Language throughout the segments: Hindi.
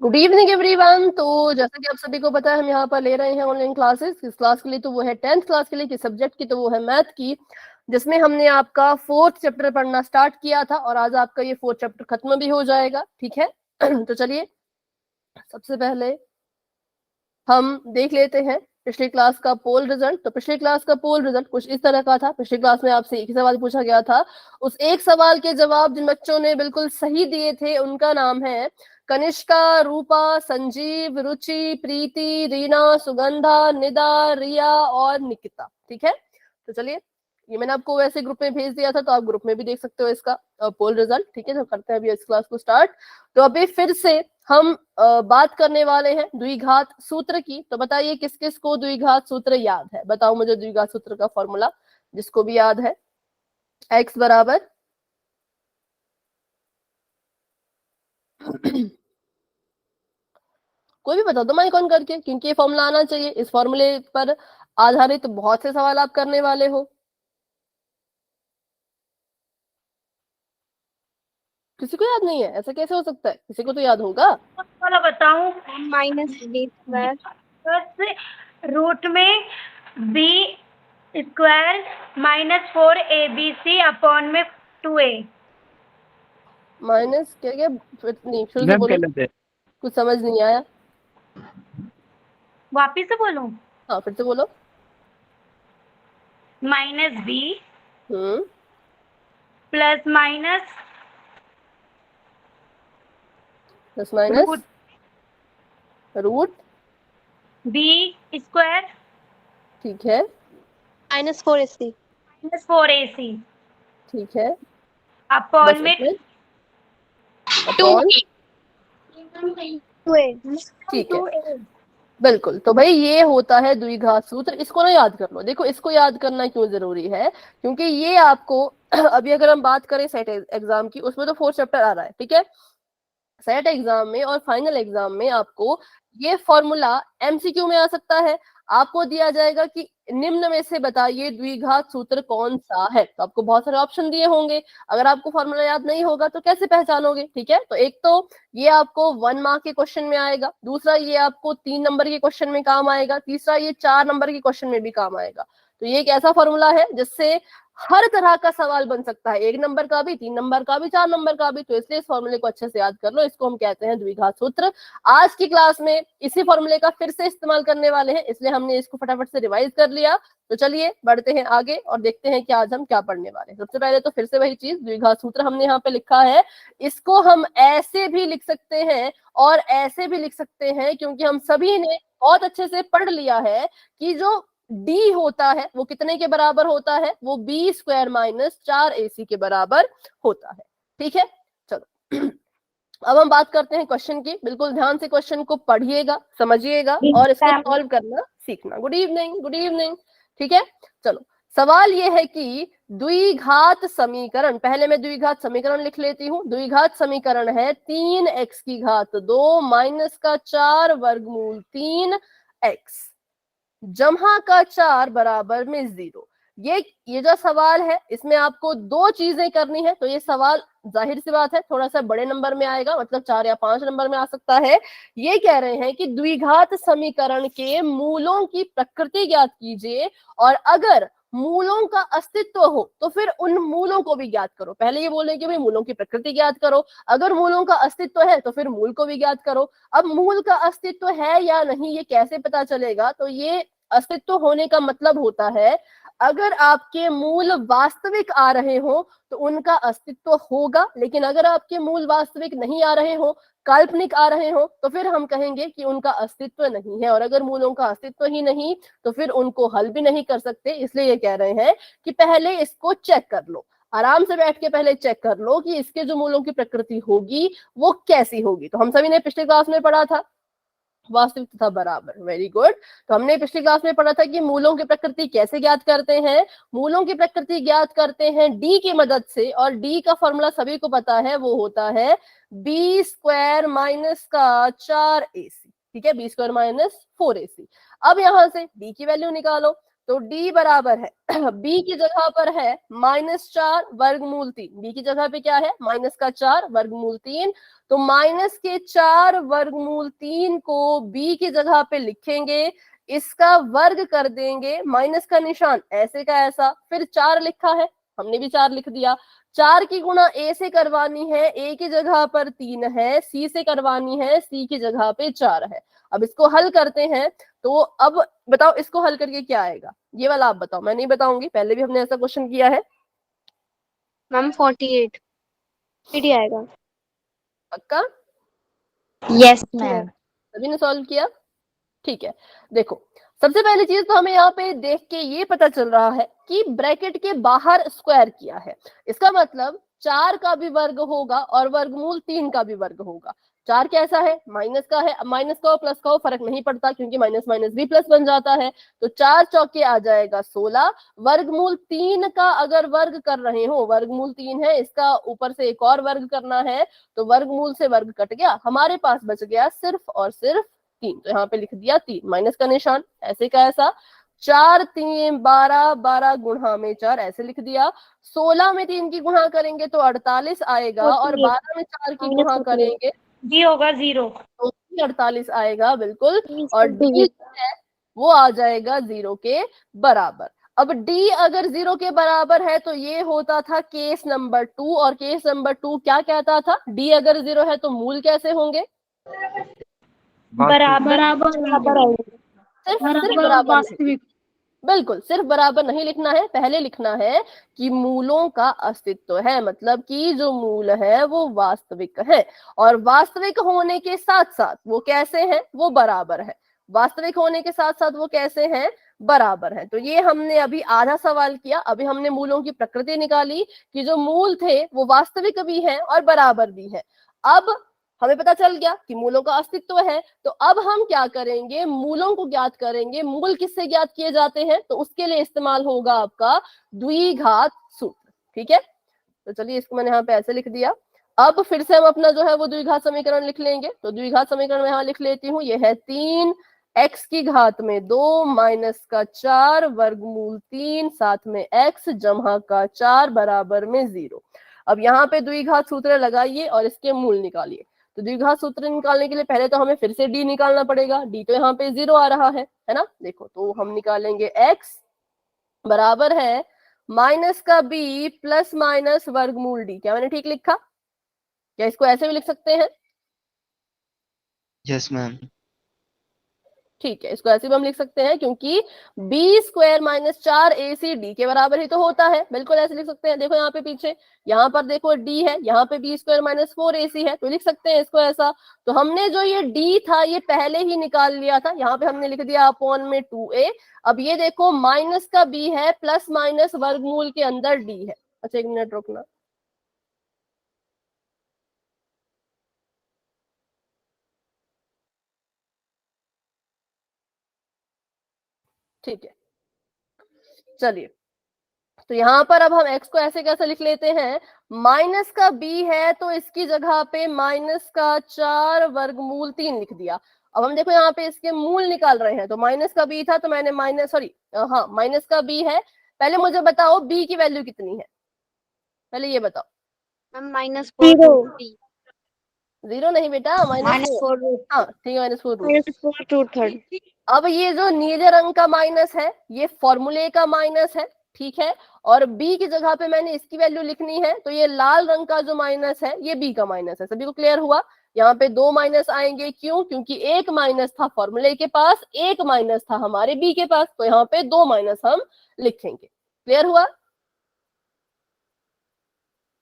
Good evening everyone. तो जैसा कि आप सभी को पता है, हम यहाँ पर ले रहे हैं ऑनलाइन क्लासेस। किस क्लास के लिए? तो वो है 10th क्लास के लिए। किस सब्जेक्ट की? तो वो है मैथ की, जिसमें हमने आपका 4th चैप्टर पढ़ना स्टार्ट किया था और आज आपका ये 4th चैप्टर खत्म भी हो जाएगा। ठीक है तो चलिए सबसे पहले हम देख लेते हैं पिछली क्लास का पोल रिजल्ट। तो पिछली क्लास का पोल रिजल्ट कुछ इस तरह का था। पिछली क्लास में आपसे एक सवाल पूछा गया था। उस एक सवाल के जवाब जिन बच्चों ने बिल्कुल सही दिए थे उनका नाम है कनिष्का, रूपा, संजीव, रुचि, प्रीति, रीना, सुगंधा, निदा, रिया और निकिता। ठीक है, तो चलिए ये मैंने आपको वैसे ग्रुप में भेज दिया था, तो आप ग्रुप में भी देख सकते हो इसका पोल रिजल्ट। ठीक है, तो करते हैं अभी इस क्लास को स्टार्ट। तो अभी फिर से हम बात करने वाले हैं द्विघात सूत्र की। तो बताइए किस किस को द्विघात सूत्र याद है? बताओ मुझे द्विघात सूत्र का फॉर्मूला जिसको भी याद है। x बराबर कोई भी बता दो माइक ऑन करके, क्योंकि ये फॉर्मूला आना चाहिए। इस फॉर्मूले पर आधारित बहुत से सवाल आप करने वाले हो। किसी को याद नहीं है? ऐसा कैसे हो सकता है? किसी को तो याद होगा। वाला बताऊं? माइनस बी स्क्वायर रूट में B square minus 4abc upon में 2a। माइनस क्या क्या? नहीं, शुरू से बोलो, कुछ समझ नहीं आया। वापिस से बोलूं? हाँ फिर से बोलो। Minus B plus minus root B square ठीक है, माइनस 4ac माइनस 4ac ठीक है, अपॉन में अपॉन 2a। ठीक है, बिल्कुल। तो भाई ये होता है द्विघात सूत्र। इसको ना याद कर लो। देखो इसको याद करना क्यों जरूरी है, क्योंकि ये आपको अभी अगर हम बात करें सेट एग्जाम की, उसमें तो 4th चैप्टर आ रहा है। ठीक है, सेट एग्जाम में और फाइनल एग्जाम में आपको ये फॉर्मूला एमसीक्यू में आ सकता है। आपको दिया जाएगा कि निम्न में से बताइए द्विघात सूत्र कौन सा है। तो आपको बहुत सारे ऑप्शन दिए होंगे। अगर आपको फॉर्मूला याद नहीं होगा तो कैसे पहचानोगे? ठीक है, तो एक तो ये आपको 1 मार्क के क्वेश्चन में आएगा, दूसरा ये आपको 3 नंबर के क्वेश्चन में काम आएगा, तीसरा ये 4 नंबर के क्वेश्चन में भी काम आएगा। तो ये एक ऐसा फॉर्मूला है जिससे हर तरह का सवाल बन सकता है, 1 नंबर का भी, 3 नंबर का भी, 4 नंबर का भी। तो इसलिए इस फॉर्मूले को अच्छे से याद कर लो। इसको हम कहते हैं द्विघात सूत्र। आज की क्लास में इसी फॉर्मूले का फिर से इस्तेमाल करने वाले हैं, इसलिए हमने इसको फटाफट से रिवाइज कर लिया। तो चलिए बढ़ते हैं आगे और देखते हैं कि आज हम क्या पढ़ने वाले हैं। सबसे पहले तो फिर से वही चीज, द्विघात सूत्र हमने यहाँ पे लिखा है। इसको हम ऐसे भी लिख सकते हैं और ऐसे भी लिख सकते हैं, क्योंकि हम सभी ने बहुत अच्छे से पढ़ लिया है कि जो डी होता है वो कितने के बराबर होता है? वो बी स्क्वायर माइनस 4ac के बराबर होता है। ठीक है, चलो अब हम बात करते हैं क्वेश्चन की। बिल्कुल ध्यान से क्वेश्चन को पढ़िएगा, समझिएगा और इसको सॉल्व करना सीखना। Good evening, good evening. ठीक है, चलो सवाल ये है कि द्विघात समीकरण, पहले मैं द्विघात समीकरण लिख लेती हूँ। द्विघात समीकरण है 3x की घात 2 माइनस का 4 वर्गमूल 3x जमा का 4 बराबर में 0। ये जो सवाल है इसमें आपको 2 चीजें करनी है। तो ये सवाल जाहिर सी बात है थोड़ा सा बड़े नंबर में आएगा, मतलब 4 या 5 नंबर में आ सकता है। ये कह रहे हैं कि द्विघात समीकरण के मूलों की प्रकृति ज्ञात कीजिए और अगर मूलों का अस्तित्व हो तो फिर उन मूलों को भी ज्ञात करो। पहले ये बोले कि भाई मूलों की प्रकृति ज्ञात करो, अगर मूलों का अस्तित्व है तो फिर मूल को भी ज्ञात करो। अब मूल का अस्तित्व है या नहीं ये कैसे पता चलेगा? तो ये अस्तित्व होने का मतलब होता है अगर आपके मूल वास्तविक आ रहे हो तो उनका अस्तित्व होगा, लेकिन अगर आपके मूल वास्तविक नहीं आ रहे हो, काल्पनिक आ रहे हो, तो फिर हम कहेंगे कि उनका अस्तित्व नहीं है। और अगर मूलों का अस्तित्व ही नहीं तो फिर उनको हल भी नहीं कर सकते। इसलिए ये कह रहे हैं कि पहले इसको चेक कर लो, आराम से बैठ के पहले चेक कर लो कि इसके जो मूलों की प्रकृति होगी वो कैसी होगी। तो हम सभी ने पिछले क्लास में पढ़ा था वास्तविक तथा बराबर। Very good. तो हमने पिछली क्लास में पढ़ा था कि मूलों की प्रकृति कैसे ज्ञात करते हैं। मूलों की प्रकृति ज्ञात करते हैं डी की मदद से, और डी का फॉर्मूला सभी को पता है, वो होता है बी स्क्वायर माइनस का 4ac। ठीक है, बी स्क्वायर माइनस 4ac। अब यहां से डी की वैल्यू निकालो। तो d बराबर है b की जगह पर है -4 वर्गमूल 3। b की जगह पे क्या है, -4 वर्गमूल 3। तो -4 वर्गमूल 3 को b की जगह पे लिखेंगे, इसका वर्ग कर देंगे, माइनस का निशान ऐसे का ऐसा, फिर 4 लिखा है, हमने भी 4 लिख दिया। 4 की गुणा a से करवानी है, a की जगह पर 3 है, c से करवानी है, c की जगह पे 4 है। अब इसको हल करते हैं, तो अब बताओ इसको हल करके क्या आएगा, ये वाला आप बताओ, मैं नहीं बताऊंगी, पहले भी हमने ऐसा क्वेश्चन किया है। मैम 48 डी आएगा। पक्का? Yes ma'am. सभी ने सॉल्व किया? ठीक है, देखो सबसे पहली चीज तो हमें यहाँ पे देख के ये पता चल रहा है कि ब्रैकेट के बाहर स्क्वायर किया है, इसका मतलब 4 का भी वर्ग होगा और वर्गमूल 3 का भी वर्ग होगा। 4 कैसा है, माइनस का है, माइनस का हो प्लस का हो फर्क नहीं पड़ता, क्योंकि माइनस माइनस भी प्लस बन जाता है। तो 4 चौके आ जाएगा 16। वर्गमूल 3 का अगर वर्ग कर रहे हो, वर्गमूल 3 है, इसका ऊपर से एक और वर्ग करना है, तो वर्गमूल से वर्ग कट गया, हमारे पास बच गया सिर्फ और सिर्फ 3। तो यहाँ पे लिख दिया 3, माइनस का निशान ऐसे का ऐसा, 4 3 12, 12 गुणा में 4 ऐसे लिख दिया। 16 में 3 की गुणा करेंगे तो 48 आएगा, और 12 में 4 की गुणा करेंगे जी होगा 0। तो 48 आएगा बिल्कुल, और डी है वो आ जाएगा 0 के बराबर। अब d अगर 0 के बराबर है तो ये होता था केस नंबर 2, और केस नंबर 2 क्या कहता था, d अगर 0 है तो मूल कैसे होंगे, बराबर सिर्फ बराबर नहीं, बिल्कुल सिर्फ बराबर नहीं लिखना है, पहले लिखना है कि मूलों का अस्तित्व है, मतलब कि जो मूल है वो वास्तविक है, और वास्तविक होने के साथ साथ वो कैसे हैं, वो बराबर है। वास्तविक होने के साथ साथ वो कैसे हैं, बराबर है। तो ये हमने अभी आधा सवाल किया, अभी हमने मूलों की प्रकृति निकाली कि जो मूल थे वो वास्तविक भी हैं और बराबर भी हैं। अब हमें पता चल गया कि मूलों का अस्तित्व है, तो अब हम क्या करेंगे, मूलों को ज्ञात करेंगे। मूल किससे ज्ञात किए जाते हैं, तो उसके लिए इस्तेमाल होगा आपका द्विघात सूत्र। ठीक है, तो चलिए इसको मैंने यहाँ पे ऐसे लिख दिया। अब फिर से हम अपना जो है वो द्विघात समीकरण लिख लेंगे। तो द्विघात समीकरण में यहाँ लिख लेती हूँ, ये है 3 x की घात में 2 माइनस का 4 वर्गमूल 3 साथ में x जमा का 4 बराबर में 0। अब यहाँ पे द्विघात सूत्र लगाइए और इसके मूल निकालिए। तो द्विघात सूत्र निकालने के लिए पहले तो हमें फिर से d निकालना पड़ेगा, d तो यहाँ पे 0 आ रहा है ना। देखो तो हम निकालेंगे x बराबर है माइनस का b प्लस माइनस वर्गमूल d। क्या मैंने ठीक लिखा, क्या इसको ऐसे भी लिख सकते हैं? Yes ma'am. ठीक है, इसको ऐसे भी हम लिख सकते हैं, क्योंकि B square minus 4 AC D के बराबर ही तो होता है, बिल्कुल ऐसे लिख सकते हैं। देखो यहाँ पे पीछे, यहाँ पर देखो डी है, यहाँ पे बी स्क्वायर माइनस 4 AC है, तो लिख सकते हैं इसको ऐसा। तो हमने जो ये डी था ये पहले ही निकाल लिया था, यहाँ पे हमने लिख दिया अपॉन में 2a। अब ये देखो माइनस का बी है प्लस माइनस वर्गमूल के अंदर डी है। अच्छा एक मिनट रुकना, ठीक है चलिए। तो यहाँ पर अब हम x को ऐसे कैसे लिख लेते हैं, माइनस का b है तो इसकी जगह पे माइनस का 4 वर्गमूल 3 लिख दिया। अब हम देखो यहाँ पे इसके मूल निकाल रहे हैं, तो माइनस का b था तो मैंने हाँ माइनस का b है। पहले मुझे बताओ b की वैल्यू कितनी है, पहले ये बताओ। मैम -4 0 नहीं बेटा, -4। हाँ ठीक है, -4 अब ये जो नीले रंग का माइनस है ये फॉर्मूले का माइनस है, ठीक है, और b की जगह पे मैंने इसकी वैल्यू लिखनी है, तो ये लाल रंग का जो माइनस है ये b का माइनस है। सभी को क्लियर हुआ? यहाँ पे 2 माइनस आएंगे, क्यों? क्योंकि एक माइनस था फॉर्मूले के पास, एक माइनस था हमारे b के पास, तो यहाँ पे 2 माइनस हम लिखेंगे। क्लियर हुआ?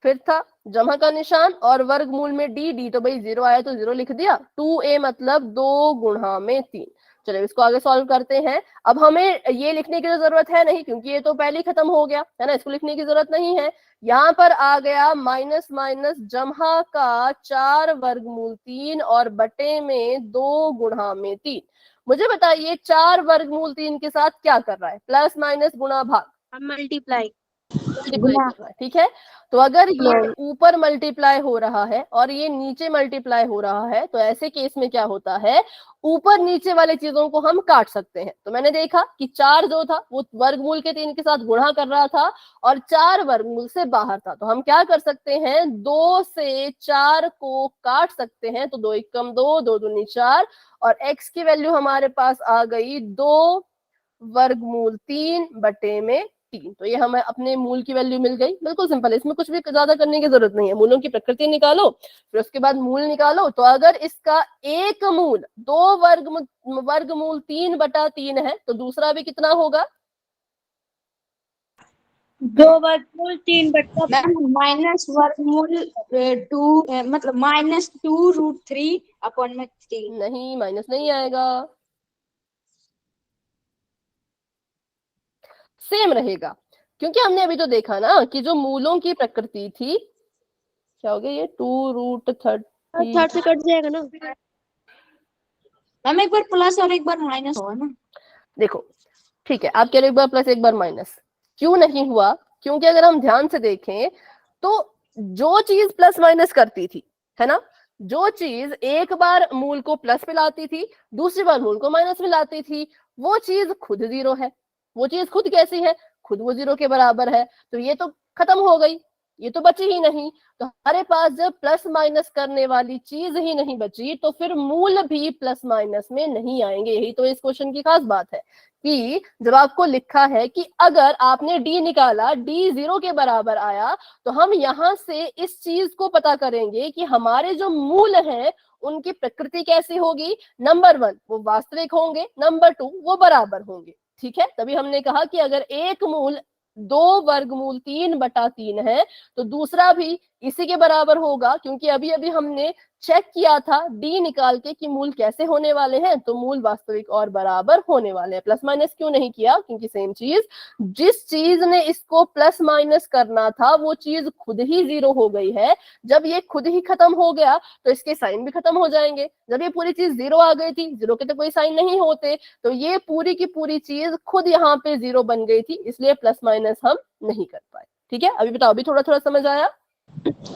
फिर था जमा का निशान और वर्गमूल में d तो भाई 0 आया तो 0 लिख दिया। 2a मतलब 2 गुणा में 3। चलो इसको आगे सॉल्व करते हैं। अब हमें ये लिखने की जरूरत है नहीं, क्योंकि ये तो पहले ही खत्म हो गया है ना, इसको लिखने की जरूरत नहीं है। यहाँ पर आ गया माइनस माइनस जमा का 4 वर्गमूल 3 और बटे में 2 गुणा में 3। मुझे बताइए 4 वर्गमूल 3 के साथ क्या कर रहा है, प्लस माइनस गुणा भाग, मल्टीप्लाई। मल्टीप्लाई कर रहा है, ठीक है। तो अगर ये ऊपर मल्टीप्लाई हो रहा है और ये नीचे मल्टीप्लाई हो रहा है, तो ऐसे केस में क्या होता है, ऊपर नीचे वाले चीजों को हम काट सकते हैं। तो मैंने देखा कि 4 जो था वो वर्गमूल के 3 के साथ गुणा कर रहा था और 4 वर्गमूल से बाहर था। तो हम क्या कर सकते हैं, 2 से 4 को काट सकते हैं। तो 2 एकम 2, 2 दूनी 4 और x की वैल्यू हमारे पास आ गई 2 वर्गमूल 3 बटे में 3। तो ये हमें अपने मूल की वैल्यू मिल गई। बिल्कुल सिंपल है, इसमें कुछ भी ज्यादा करने की जरूरत नहीं है। मूलों की प्रकृति निकालो, फिर उसके बाद मूल निकालो। तो अगर इसका एक मूल 2 वर्गमूल 3 बटा 3 है, तो दूसरा भी कितना होगा, 2 वर्गमूल 3 बटा माइनस वर्गमूल 2 मतलब -2√3 अपॉन में 3। नहीं, माइनस नहीं आएगा, सेम रहेगा। क्योंकि हमने अभी तो देखा ना कि जो मूलों की प्रकृति थी, क्या हो गया ये 2√30 थर्ड से कट जाएगा ना मैम, एक बार प्लस और एक बार माइनस होगा ना। देखो ठीक है, आप कह रहे हो एक बार प्लस एक बार माइनस, क्यों नहीं हुआ, क्योंकि अगर हम ध्यान से देखें तो जो चीज प्लस माइनस करती थी, है ना, जो चीज एक बार मूल को प्लस में लाती थी, दूसरी बार मूल को माइनस में लाती थी, वो चीज खुद 0 है। वो चीज खुद कैसी है, खुद वो 0 के बराबर है। तो ये तो खत्म हो गई, ये तो बची ही नहीं। तो हमारे पास जब प्लस माइनस करने वाली चीज ही नहीं बची, तो फिर मूल भी प्लस माइनस में नहीं आएंगे। यही तो इस क्वेश्चन की खास बात है कि जब आपको लिखा है कि अगर आपने डी निकाला, डी 0 के बराबर आया, तो हम यहां से इस चीज को पता करेंगे कि हमारे जो मूल हैं उनकी प्रकृति कैसी होगी। नंबर 1 वो वास्तविक होंगे, नंबर 2 वो बराबर होंगे, ठीक है। तभी हमने कहा कि अगर एक मूल 2 वर्गमूल 3 बटा 3 है, तो दूसरा भी इसी के बराबर होगा। क्योंकि अभी अभी हमने चेक किया था डी निकाल के कि मूल कैसे होने वाले हैं, तो मूल वास्तविक और बराबर होने वाले हैं। प्लस माइनस क्यों नहीं किया, क्योंकि सेम चीज, जिस चीज ने इसको प्लस माइनस करना था वो चीज खुद ही 0 हो गई है। जब ये खुद ही खत्म हो गया तो इसके साइन भी खत्म हो जाएंगे। जब ये पूरी चीज 0 आ गई थी, 0 के तो कोई साइन नहीं होते, तो ये पूरी की पूरी चीज खुद यहाँ पे 0 बन गई थी, इसलिए प्लस माइनस हम नहीं कर पाए। ठीक है, अभी बताओ, अभी थोड़ा थोड़ा समझ आया।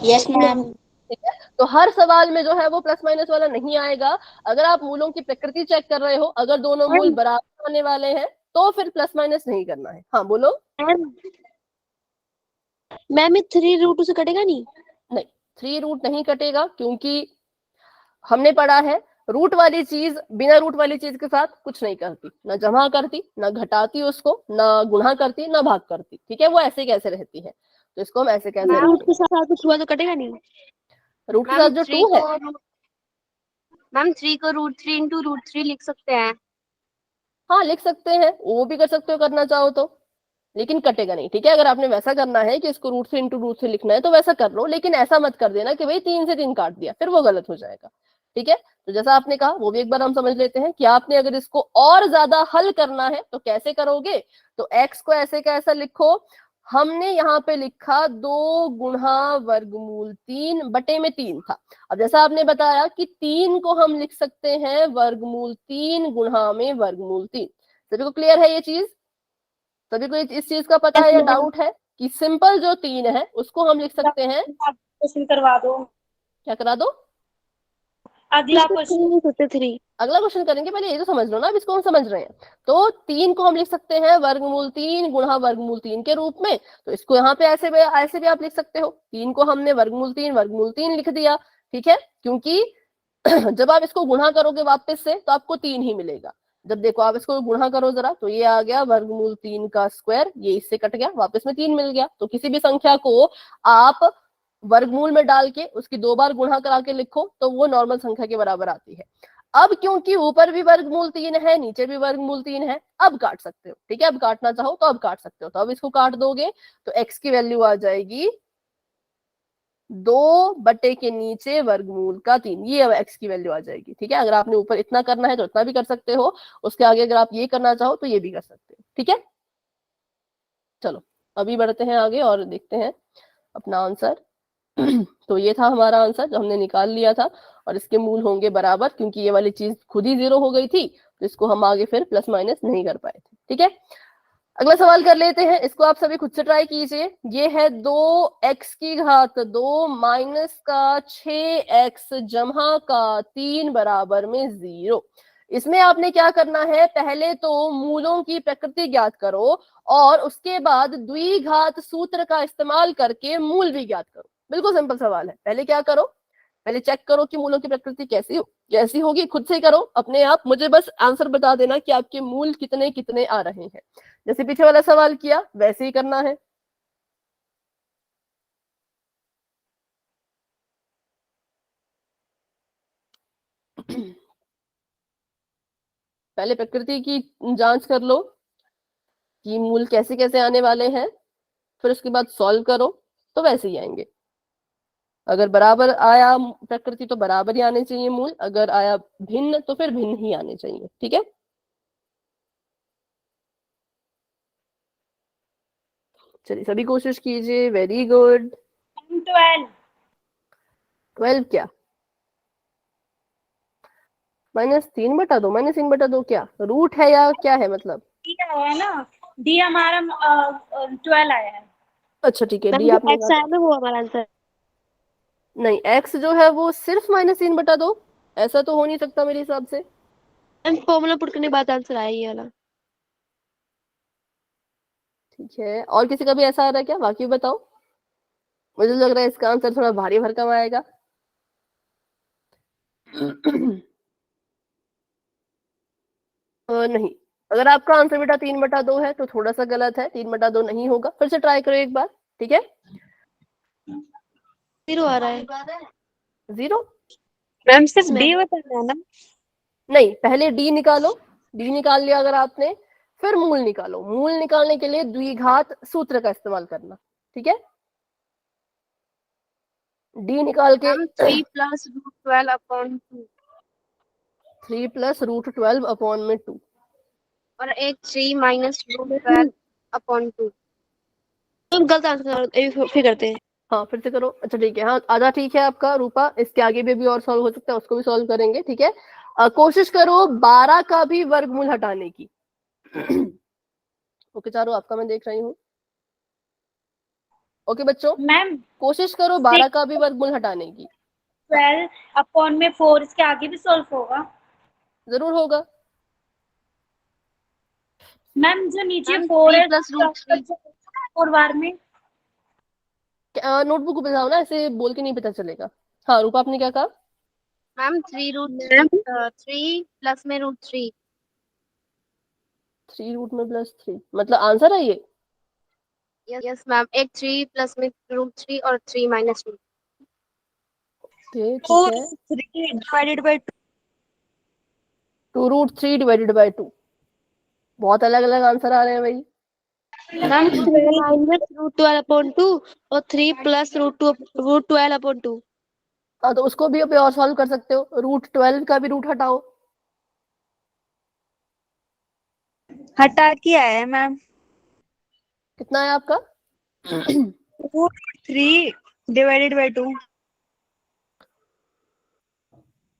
Yes ma'am. ठीक है, तो हर सवाल में जो है वो प्लस माइनस वाला नहीं आएगा। अगर आप मूलों की प्रकृति चेक कर रहे हो, अगर दोनों मूल बराबर होने वाले हैं तो फिर प्लस माइनस नहीं करना है। हाँ बोलो। मैम ये 3√2 से कटेगा नहीं? नहीं, 3 रूट नहीं कटेगा, क्योंकि हमने पढ़ा है रूट वाली चीज बिना रूट वाली चीज के साथ कुछ नहीं करती, ना जमा करती, ना घटाती उसको, ना गुणा करती, ना भाग करती। ठीक है, वो ऐसे कैसे रहती है, तो इसको हम ऐसे कैसे रूट के साथ कुछ हुआ तो कटेगा नहीं? रूट के साथ जो 2 है, मैम 3 को √3 इंटू √3 लिख सकते हैं। हाँ लिख सकते हैं, वो भी कर सकते हो करना चाहो तो, लेकिन कटेगा नहीं। ठीक है, अगर आपने वैसा करना है कि इसको √3 इंटू √3 लिखना है तो वैसा कर लो, लेकिन ऐसा मत कर देना कि भाई 3 से 3 काट दिया, फिर वो गलत हो जाएगा। ठीक है, तो जैसा आपने कहा वो भी एक बार हम समझ लेते हैं कि आपने अगर इसको और ज्यादा हल करना है तो कैसे करोगे। तो x को ऐसे का ऐसा लिखो, हमने यहाँ पे लिखा 2 गुणा वर्गमूल 3 बटे में 3 था। अब जैसा आपने बताया कि 3 को हम लिख सकते हैं वर्गमूल 3 गुणा में वर्गमूल 3। सभी को क्लियर है ये चीज? सभी को इस चीज का पता है या डाउट है कि सिंपल जो 3 है उसको हम लिख सकते हैं, क्वेश्चन करवा दो। क्या करा दो? अगला क्वेश्चन। 3 अगला क्वेश्चन करेंगे, पहले ये तो समझ लो ना, अब इसको हम समझ रहे हैं। तो 3 को हम लिख सकते हैं वर्गमूल 3 गुणा वर्गमूल 3 के रूप में। तो इसको यहाँ पे ऐसे भी आप लिख सकते हो। 3 को हमने वर्गमूल 3 लिख दिया, ठीक है, क्योंकि जब आप इसको गुणा करोगे वापस से तो आपको 3 ही मिलेगा। जब देखो आप इसको गुणा करो जरा, तो ये आ गया वर्गमूल 3 का स्क्वायर, ये इससे कट गया, वापस में 3 मिल गया। तो किसी भी संख्या को आप वर्गमूल में डाल के उसकी 2 बार गुणा करा के लिखो तो वो नॉर्मल संख्या के बराबर आती है। अब क्योंकि ऊपर भी वर्गमूल 3 है, नीचे भी वर्गमूल 3 है, अब काट सकते हो। ठीक है, अब काटना चाहो तो अब काट सकते हो। तो अब इसको काट दोगे तो x की वैल्यू आ जाएगी 2 बटे के नीचे वर्गमूल का 3, ये अब x की वैल्यू आ जाएगी। ठीक है, अगर आपने ऊपर इतना करना है तो इतना भी कर सकते हो, उसके आगे अगर आप ये करना चाहो तो ये भी कर सकते हो। ठीक है, चलो अभी बढ़ते हैं आगे और देखते हैं अपना आंसर। तो ये था हमारा आंसर जो हमने निकाल लिया था, और इसके मूल होंगे बराबर, क्योंकि ये वाली चीज खुद ही 0 हो गई थी, तो इसको हम आगे फिर प्लस माइनस नहीं कर पाए थे। ठीक है, अगला सवाल कर लेते हैं, इसको आप सभी खुद से ट्राई कीजिए। ये है 2x की घात 2 माइनस का 6x जमा का 3 बराबर में 0। इसमें आपने क्या करना है, पहले तो मूलों की प्रकृति ज्ञात करो और उसके बाद द्विघात सूत्र का इस्तेमाल करके मूल भी ज्ञात करो। बिल्कुल सिंपल सवाल है। पहले क्या करो, पहले चेक करो कि मूलों की प्रकृति कैसी होगी, खुद से करो अपने आप। मुझे बस आंसर बता देना कि आपके मूल कितने कितने आ रहे हैं। जैसे पीछे वाला सवाल किया वैसे ही करना है। पहले प्रकृति की जांच कर लो कि मूल कैसे कैसे आने वाले हैं, फिर उसके बाद सॉल्व करो तो वैसे ही आएंगे। अगर बराबर आया प्रकृति तो बराबर ही आने चाहिए मूल, अगर आया भिन्न तो फिर भिन्न ही आने चाहिए। ठीक है, चलिए सभी कोशिश कीजिए। Very good. 12 12 क्या, -3/2, -3/2 क्या रूट है या क्या है मतलब? डी आया है ना, डी हमारा 12 आया है। अच्छा ठीक है, डी आपने एक्स आया ना, वो हमारा आंसर। नहीं, x जो है वो सिर्फ -3/2, ऐसा तो हो नहीं सकता मेरे हिसाब से। फॉर्मूला पुट करने के बाद आंसर आया ये वाला। ठीक है, और किसी का भी ऐसा आ रहा है क्या? बाकी बताओ, मुझे लग रहा है इसका आंसर थोड़ा भारी भरकम आएगा। नहीं, अगर आपका आंसर बेटा 3/2 है तो थोड़ा सा गलत है, 3/2 नहीं होगा। फिर से ट्राई करो एक बार, ठीक है। 0 आ रहा है 0 मैम, सिर्फ डी बताना है ना। नहीं, पहले डी निकालो। डी निकाल लिया अगर आपने, फिर मूल निकालो। मूल निकालने के लिए द्विघात सूत्र का इस्तेमाल करना। ठीक है, डी निकाल के 3 + √12/2 3 + √12/2 और एक 3 - √12/2। तुम गलत आंसर फिर करते हैं। हाँ फिर से करो। अच्छा ठीक है, हाँ आधा ठीक है आपका रूपा। इसके आगे भी और सॉल्व हो सकता है, उसको भी सॉल्व करेंगे। ठीक है, कोशिश करो 12 का भी वर्गमूल हटाने की। ओके चारों, आपका मैं देख रही हूँ। ओके बच्चों, मैम कोशिश करो 12 का भी वर्गमूल हटाने की। 12/4 इसके आगे भी सॉल्व होगा। जरूर होगा मैम जो नीचे मैम 4 है 3 + √3। 4 बार में। नोटबुक बताओ ना, ऐसे बोल के नहीं पता चलेगा। हाँ रूपा, आपने क्या कहा? मैम 3 प्लस में √3। 3 रूट में +3 मतलब आंसर है ये? यस मैम, एक 3 प्लस में √3 और 3 - √3। ठीक है, 3 divided by 2. 2√3 / 2। बहुत अलग अलग आंसर आ रहे हैं भाई। मैम 3 - √12/2 और 3 + √12/2। हाँ तो उसको भी और सॉल्व कर सकते हो। √12 का भी रूट हटाओ। हटा किया है मैम. कितना है आपका? √3 divided by 2.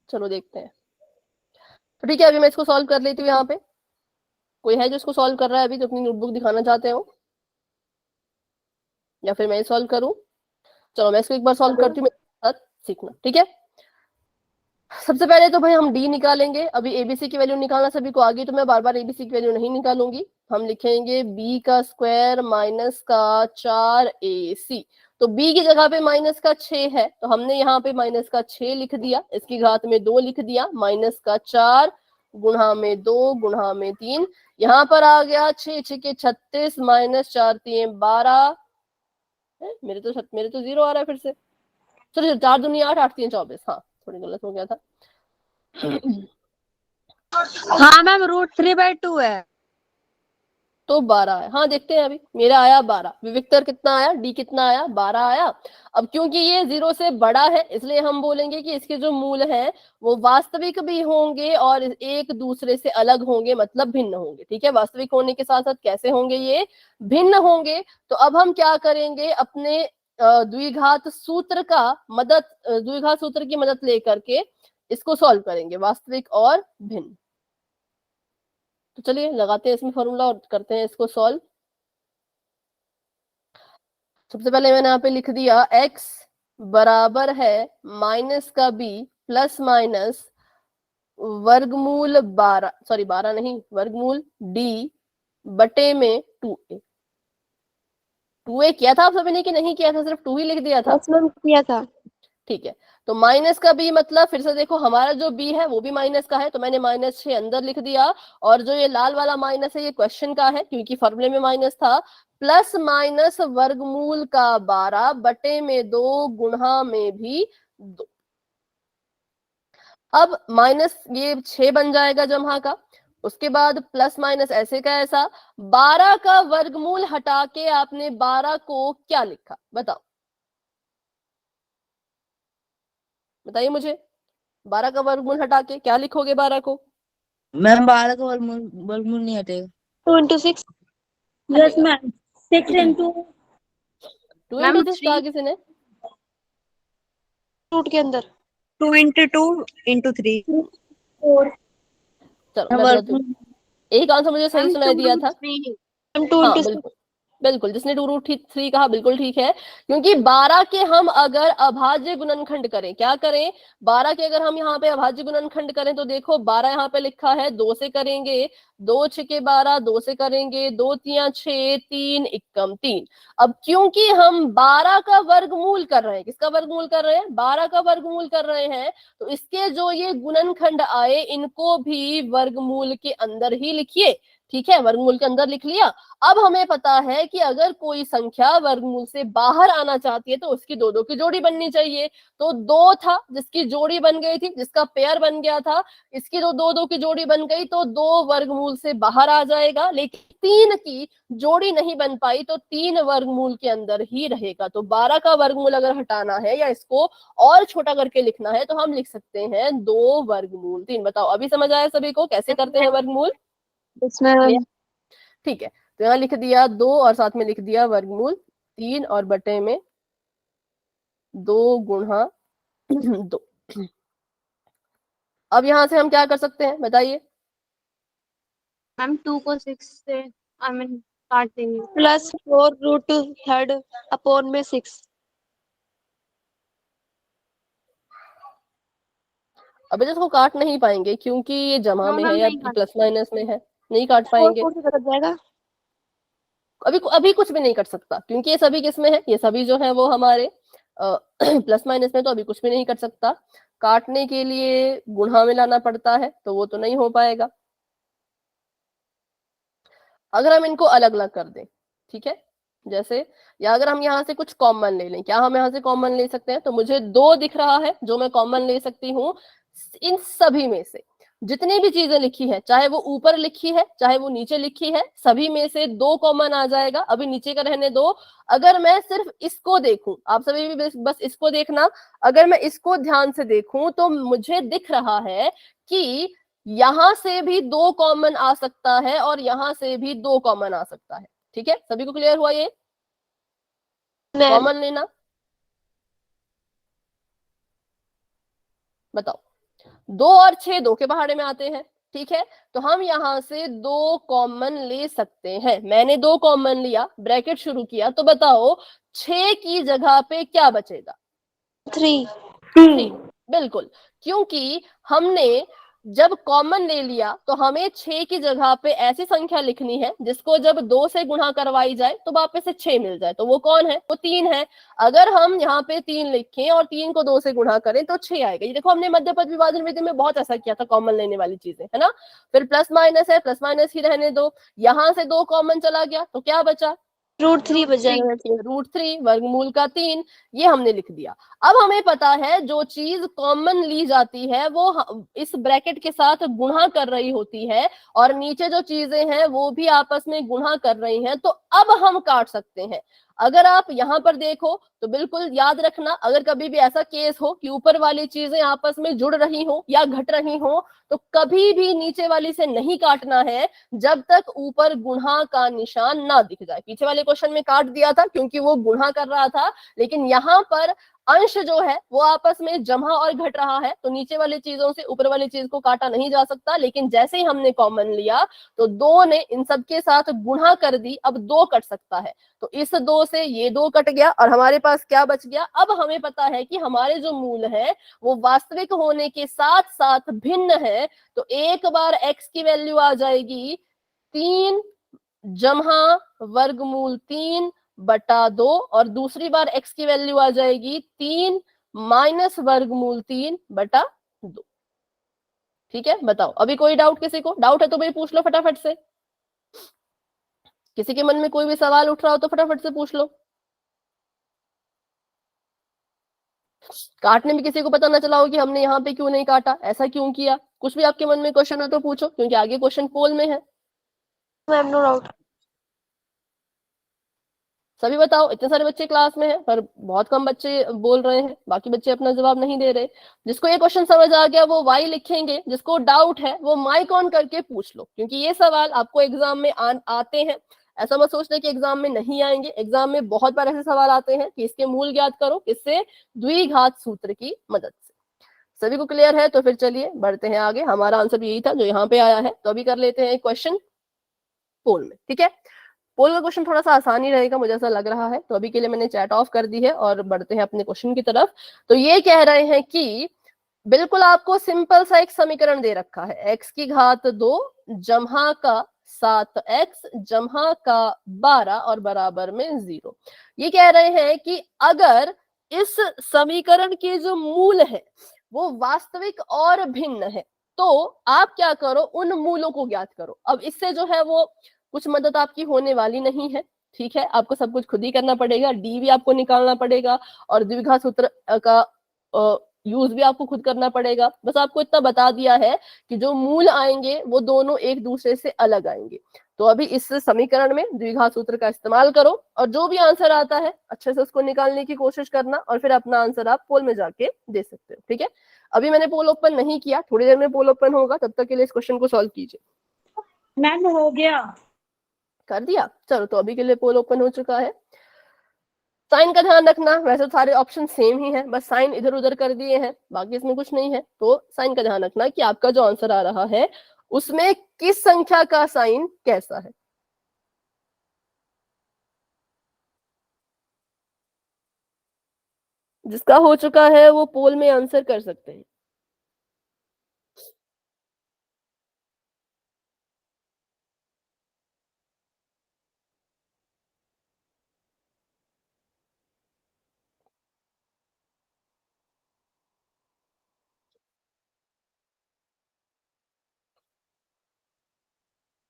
चलो देखते हैं। तो ठीक है, अभी मैं इसको सॉल्व कर लेती हूँ। यहाँ पे कोई है जो इसको सॉल्व कर रहा है अभी, जो अपनी नोटबुक दिखाना चाहते हो, या फिर मैं सॉल्व करूँ? चलो मैं इसको एक बार सॉल्व करती हूँ, मेरे साथ सीखना। ठीक है, सबसे पहले तो भाई हम डी निकालेंगे। अभी एबीसी की वैल्यू निकालना सभी को आगे, तो मैं बार बार एबीसी की वैल्यू नहीं निकालूंगी। हम लिखेंगे बी का स्क्वायर माइनस का 4ac। तो बी की जगह पे माइनस का 6 है, तो हमने यहाँ पे माइनस का 6 लिख दिया, इसकी घात में 2 लिख दिया, माइनस का 4 गुणा में 2 गुणा में 3। यहाँ पर आ गया 6 6 के 36 माइनस 4 3 12। मेरे तो 0 आ रहा है फिर से। चलो 4 दूनी 8 8 3 24। हाँ थोड़ी गलत हो गया था। हाँ मैम √3/2 है. तो 12 है। हाँ देखते हैं, अभी मेरा आया 12, विविक्तर कितना आया, डी कितना आया, 12 आया। अब क्योंकि ये 0 से बड़ा है, इसलिए हम बोलेंगे कि इसके जो मूल हैं वो वास्तविक भी होंगे और एक दूसरे से अलग होंगे, मतलब भिन्न होंगे। ठीक है, वास्तविक होने के साथ साथ कैसे होंगे, ये भिन्न होंगे। तो अब हम क्या करेंगे, अपने द्विघात सूत्र की मदद लेकर के इसको सॉल्व करेंगे, वास्तविक और भिन्न। तो चलिए लगाते हैं इसमें फॉर्मूला और करते हैं इसको सॉल्व। सबसे पहले मैंने यहाँ पे लिख दिया x बराबर है माइनस का b प्लस माइनस वर्गमूल 12, सॉरी 12 नहीं, वर्गमूल d बटे में 2a। 2a किया था आप सभी ने कि नहीं किया था? सिर्फ 2 ही लिख दिया था। बस मैम किया था। ठीक है, तो माइनस का b मतलब फिर से देखो हमारा जो b है वो भी माइनस का है, तो मैंने -6 अंदर लिख दिया। और जो ये लाल वाला माइनस है ये क्वेश्चन का है क्योंकि फॉर्मूले में माइनस था। प्लस माइनस वर्गमूल का 12 बटे में 2 गुणा में भी 2। अब माइनस ये 6 बन जाएगा जमा का, उसके बाद प्लस माइनस ऐसे का ऐसा। 12 का वर्गमूल हटा के आपने 12 को क्या लिखा बताओ, बताइए मुझे। 12 का वर्गमूल हटा के क्या लिखोगे 12 को? मैम 12 का वर्गमूल नहीं हटेगा। 2 into 6 yes ma'am 6 into 2 ma'am, into 6 कहा 3 किसी ने? रूट के अंदर 2 into 2 into 3। 4 चलो मैं बताती हूँ, एक आंसर मुझे सही मैम सुनाई 2 दिया into था। 3 मैम 2 हाँ into 6 बिल्कुल बिल्कुल, जिसने 2√3 कहा बिल्कुल ठीक है, क्योंकि 12 के हम अगर अभाज्य गुणनखंड करें, क्या करें, 12 के अगर हम यहाँ पे अभाज्य गुणनखंड करें तो देखो 12 यहाँ पे लिखा है 2 से करेंगे, 2 छके 12, 2 से करेंगे, 2 तिया 6, 3 इक्कम 3। अब क्योंकि हम 12 का वर्गमूल कर रहे हैं, किसका वर्गमूल कर रहे हैं? 12 का वर्गमूल कर रहे हैं, तो इसके जो ये गुणनखंड आए इनको भी वर्गमूल के अंदर ही लिखिए। ठीक है, वर्गमूल के अंदर लिख लिया। अब हमें पता है कि अगर कोई संख्या वर्गमूल से बाहर आना चाहती है तो उसकी 2-2 की जोड़ी बननी चाहिए। तो 2 था जिसकी जोड़ी बन गई थी, जिसका पेयर बन गया था, इसकी तो 2-2 की जोड़ी बन गई तो 2 वर्गमूल से बाहर आ जाएगा। लेकिन 3 की जोड़ी नहीं बन पाई तो 3 वर्गमूल के अंदर ही रहेगा। तो 12 का वर्गमूल अगर हटाना है या इसको और छोटा करके लिखना है तो हम लिख सकते हैं 2 वर्गमूल 3। बताओ अभी समझ आया सभी को कैसे करते हैं वर्गमूल? इसमें ठीक है, तो यहाँ लिख दिया 2 और साथ में लिख दिया वर्गमूल 3 और बटे में 2 गुणा 2। अब यहां से हम क्या कर सकते हैं बताइए? मैम 2 को 6 से आई मीन काट देंगे, प्लस 4 रूट थर्ड अपॉन में 6। अभी तो इसको काट नहीं पाएंगे क्योंकि ये जमा नो में मैम है या नहीं काट, प्लस माइनस में है, नहीं काट 4 पाएंगे। 4 से कट जाएगा। अभी अभी कुछ भी नहीं कर सकता क्योंकि ये सभी किस में है, ये सभी जो है वो हमारे प्लस माइनस में, तो अभी कुछ भी नहीं कर सकता। काटने के लिए गुणा में लाना पड़ता है तो वो तो नहीं हो पाएगा। अगर हम इनको अलग अलग कर दें, ठीक है, जैसे, या अगर हम यहाँ से कुछ कॉमन ले लें, क्या हम यहाँ से कॉमन ले सकते हैं? तो मुझे 2 दिख रहा है जो मैं कॉमन ले सकती हूँ। इन सभी में से जितनी भी चीजें लिखी है, चाहे वो ऊपर लिखी है चाहे वो नीचे लिखी है, सभी में से 2 कॉमन आ जाएगा। अभी नीचे का रहने दो, अगर मैं सिर्फ इसको देखूं, आप सभी भी बस इसको देखना, अगर मैं इसको ध्यान से देखूं तो मुझे दिख रहा है कि यहां से भी 2 कॉमन आ सकता है और यहां से भी 2 कॉमन आ सकता है। ठीक है, सभी को क्लियर हुआ ये? मैम कॉमन लेना बताओ। 2 और 6 2 के पहाड़े में आते हैं, ठीक है, तो हम यहां से 2 कॉमन ले सकते हैं। मैंने 2 कॉमन लिया, ब्रैकेट शुरू किया, तो बताओ 6 की जगह पे क्या बचेगा? 3 3, बिल्कुल, क्योंकि हमने जब कॉमन ले लिया तो हमें 6 की जगह पे ऐसी संख्या लिखनी है जिसको जब 2 से गुणा करवाई जाए तो वापस से 6 मिल जाए। तो वो कौन है? वो 3 है। अगर हम यहाँ पे 3 लिखें और 3 को 2 से गुणा करें तो 6 आएगा। ये देखो हमने मध्य पद विभाजन विधि में बहुत ऐसा किया था, कॉमन लेने वाली चीजें, है ना। फिर प्लस माइनस है, प्लस माइनस ही रहने दो, यहाँ से 2 कॉमन चला गया तो क्या बचा? √3 बच जाएगा। √3 वर्गमूल का 3, ये हमने लिख दिया। अब हमें पता है जो चीज कॉमन ली जाती है वो इस ब्रैकेट के साथ गुणा कर रही होती है और नीचे जो चीजें हैं वो भी आपस में गुणा कर रही हैं, तो अब हम काट सकते हैं। अगर आप यहाँ पर देखो तो बिल्कुल याद रखना, अगर कभी भी ऐसा केस हो कि ऊपर वाली चीजें आपस में जुड़ रही हो या घट रही हो तो कभी भी नीचे वाली से नहीं काटना है जब तक ऊपर गुणा का निशान ना दिख जाए। पीछे वाले क्वेश्चन में काट दिया था क्योंकि वो गुणा कर रहा था, लेकिन यहाँ पर अंश जो है वो आपस में जमा और घट रहा है, तो नीचे वाली चीजों से ऊपर वाली चीज को काटा नहीं जा सकता, लेकिन जैसे ही हमने कॉमन लिया तो दो ने इन सब के साथ गुणा कर दी, अब दो कट सकता है, तो इस दो से ये दो कट गया और हमारे पास क्या बच गया। अब हमें पता है कि हमारे जो मूल है वो वास्तविक होने के साथ साथ भिन्न है, तो एक बार x की वैल्यू आ जाएगी 3 जमा वर्गमूल 3/2, और दूसरी बार x की वैल्यू आ जाएगी 3 माइनस वर्गमूल 3/2। ठीक है, बताओ अभी कोई डाउट, किसी को डाउट है तो भाई पूछ लो फटाफट से, किसी के मन में कोई भी सवाल उठ रहा हो तो फटाफट से पूछ लो। काटने में किसी को पता ना चला हो कि हमने यहाँ पे क्यों नहीं काटा, ऐसा क्यों किया, कुछ भी आपके मन में क्वेश्चन है तो पूछो, क्योंकि आगे क्वेश्चन पोल में है। Ma'am no doubt. सभी बताओ, इतने सारे बच्चे क्लास में हैं पर बहुत कम बच्चे बोल रहे हैं, बाकी बच्चे अपना जवाब नहीं दे रहे। जिसको ये क्वेश्चन समझ आ गया वो वाई लिखेंगे, जिसको डाउट है वो माइक ऑन करके पूछ लो, क्योंकि ये सवाल आपको एग्जाम में आते हैं। ऐसा मत सोचना कि एग्जाम में नहीं आएंगे, एग्जाम में बहुत बार ऐसे सवाल आते हैं कि इसके मूल ज्ञात करो, किससे, द्विघात सूत्र की मदद से। सभी को क्लियर है? तो फिर चलिए बढ़ते हैं आगे। हमारा आंसर यही था जो यहाँ पे आया है, तो अभी कर लेते हैं क्वेश्चन पोल में। ठीक है, पोल का क्वेश्चन थोड़ा सा आसान ही रहेगा मुझे ऐसा लग रहा है, तो अभी के लिए मैंने चैट ऑफ कर दी है और बढ़ते हैं अपने क्वेश्चन की तरफ। तो ये कह रहे हैं कि बिल्कुल आपको सिंपल सा एक समीकरण दे रखा है, x की घात 2 जमा का 7x जमा का 12 और बराबर में 0। ये कह रहे हैं कि अगर इस समीकरण के जो मूल है वो वास्तविक और भिन्न है तो आप क्या करो, उन मूलों को ज्ञात करो। अब इससे जो है वो कुछ मदद आपकी होने वाली नहीं है, ठीक है, आपको सब कुछ खुद ही करना पड़ेगा, डी भी आपको निकालना पड़ेगा और द्विघात सूत्र का यूज भी आपको खुद करना पड़ेगा। बस आपको इतना बता दिया है कि जो मूल आएंगे वो दोनों एक दूसरे से अलग आएंगे। तो अभी इस समीकरण में द्विघात सूत्र का इस्तेमाल करो और जो भी आंसर आता है अच्छे से उसको निकालने की कोशिश करना, और फिर अपना आंसर आप पोल में जाके दे सकते हो। ठीक है, अभी मैंने पोल ओपन नहीं किया, थोड़ी देर में पोल ओपन होगा, तब तक के लिए इस क्वेश्चन को सॉल्व कीजिए। मैम हो गया। कर दिया, चलो तो अभी के लिए पोल ओपन हो चुका है। साइन का ध्यान रखना, वैसे तो सारे ऑप्शन सेम ही हैं, बस साइन इधर उधर कर दिए हैं, बाकी इसमें कुछ नहीं है। तो साइन का ध्यान रखना कि आपका जो आंसर आ रहा है उसमें किस संख्या का साइन कैसा है। जिसका हो चुका है वो पोल में आंसर कर सकते हैं।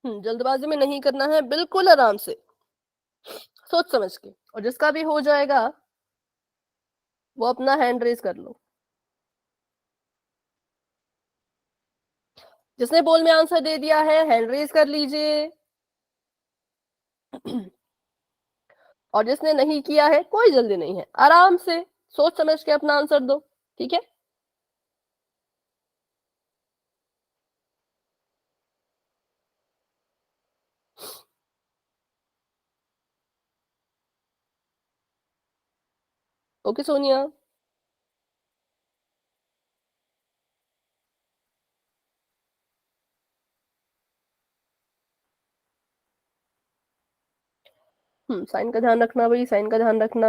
जल्दबाजी में नहीं करना है, बिल्कुल आराम से सोच समझ के, और जिसका भी हो जाएगा वो अपना हैंड रेज कर लो। जिसने पोल में आंसर दे दिया है हैंड रेज कर लीजिए और जिसने नहीं किया है कोई जल्दी नहीं है, आराम से सोच समझ के अपना आंसर दो। ठीक है, ओके सोनिया। साइन का ध्यान रखना भाई, साइन का ध्यान रखना।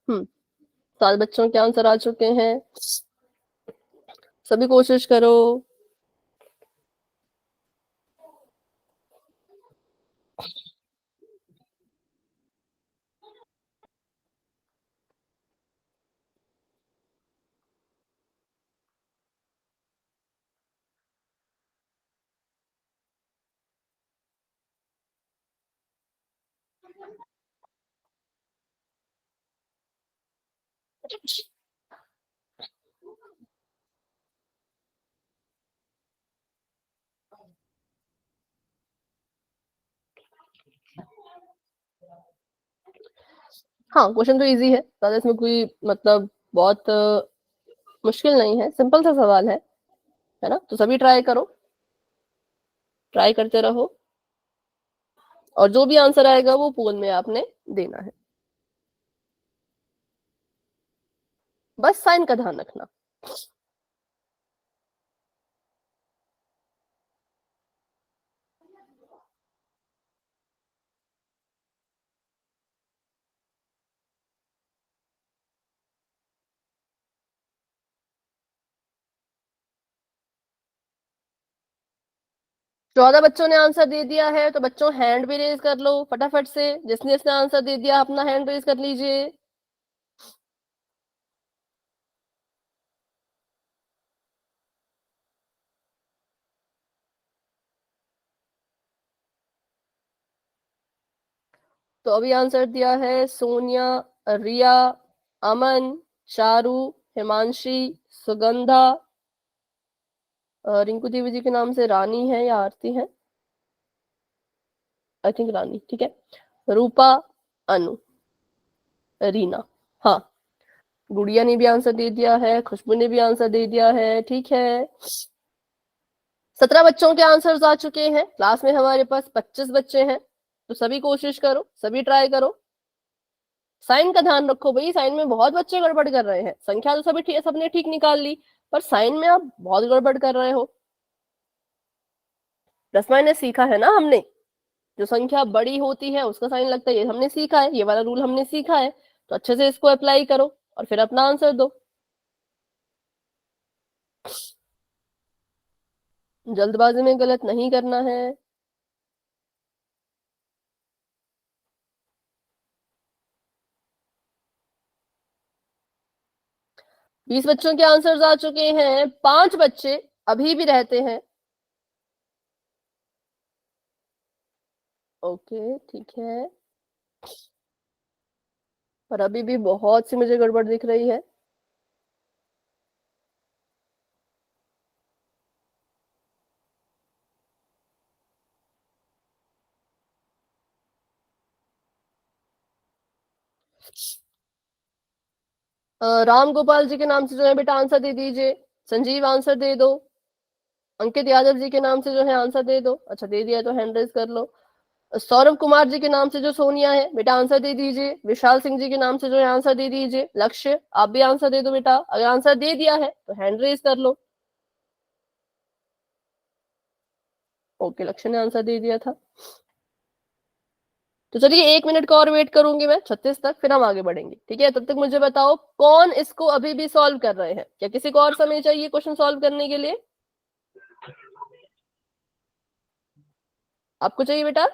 7 बच्चों के आंसर आ चुके हैं, सभी कोशिश करो। हाँ, क्वेश्चन तो इजी है, ज्यादा इसमें कोई मतलब बहुत मुश्किल नहीं है, सिंपल सा सवाल है ना। तो सभी ट्राई करो, ट्राई करते रहो, और जो भी आंसर आएगा वो पोल में आपने देना है, बस साइन का ध्यान रखना। चौदह बच्चों ने आंसर दे दिया है, तो बच्चों हैंड भी रेज कर लो फटाफट से, जिसने जिसने आंसर दे दिया अपना हैंड रेज कर लीजिए। तो अभी आंसर दिया है सोनिया, रिया, अमन, चारू, हिमांशी, सुगंधा, रिंकू देवी जी के नाम से रानी है या आरती है, आई थिंक रानी, ठीक है, रूपा, अनु, रीना, हाँ, गुड़िया ने भी आंसर दे दिया है, खुशबू ने भी आंसर दे दिया है, ठीक है। 17 बच्चों के आंसर्स आ चुके हैं, क्लास में हमारे पास 25 बच्चे हैं, तो सभी कोशिश करो, सभी ट्राई करो। साइन का ध्यान रखो भाई, साइन में बहुत बच्चे गड़बड़ कर रहे हैं, संख्या तो सभी सबने ठीक निकाल ली, पर साइन में आप बहुत गड़बड़ कर रहे हो। प्लस माइनस सीखा है ना हमने, जो संख्या बड़ी होती है उसका साइन लगता है, ये हमने सीखा है, ये वाला रूल हमने सीखा है, तो अच्छे से इसको अप्लाई करो और फिर अपना आंसर दो। जल्दबाजी में गलत नहीं करना है। बीस बच्चों के आंसर्स आ चुके हैं, 5 बच्चे अभी भी रहते हैं। ओके, ठीक है, पर अभी भी बहुत सी मुझे गड़बड़ दिख रही है। राम गोपाल जी के नाम से जो है बेटा आंसर दे दीजिए, संजीव आंसर दे दो, अंकित यादव जी के नाम से जो है आंसर दे दो, अच्छा दे दिया तो हैंड रेज कर लो। सौरभ कुमार जी के नाम से जो सोनिया है बेटा आंसर दे दीजिए, विशाल सिंह जी के नाम से जो है आंसर दे दीजिए, लक्ष्य आप भी आंसर दे दो बेटा, अगर आंसर दे दिया है तो हैंड रेज कर लो। ओके, लक्ष्य ने आंसर दे दिया था, तो चलिए 1 मिनट का और वेट करूंगी मैं 36 तक, फिर हम आगे बढ़ेंगे, ठीक है। तब तक मुझे बताओ कौन इसको अभी भी सॉल्व कर रहे हैं, क्या किसी को और समय चाहिए क्वेश्चन सॉल्व करने के लिए? आपको चाहिए बेटा?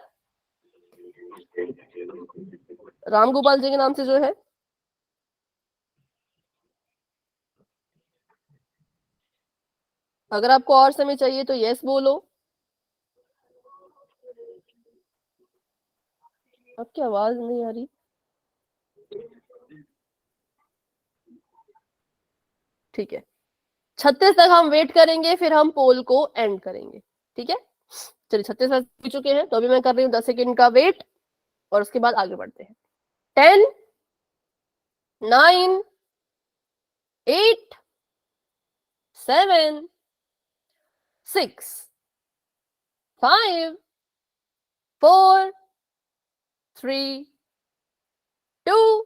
राम गोपाल जी के नाम से जो है, अगर आपको और समय चाहिए तो यस बोलो। आपकी आवाज नहीं आ रही। ठीक है, 36 तक हम वेट करेंगे, फिर हम पोल को एंड करेंगे, ठीक है। चलिए 36 तक पहुंच चुके हैं, तो अभी मैं कर रही हूँ 10 सेकेंड का वेट, और उसके बाद आगे बढ़ते हैं। 10, 9, 8, 7, 6, 5, 4, 3, 2,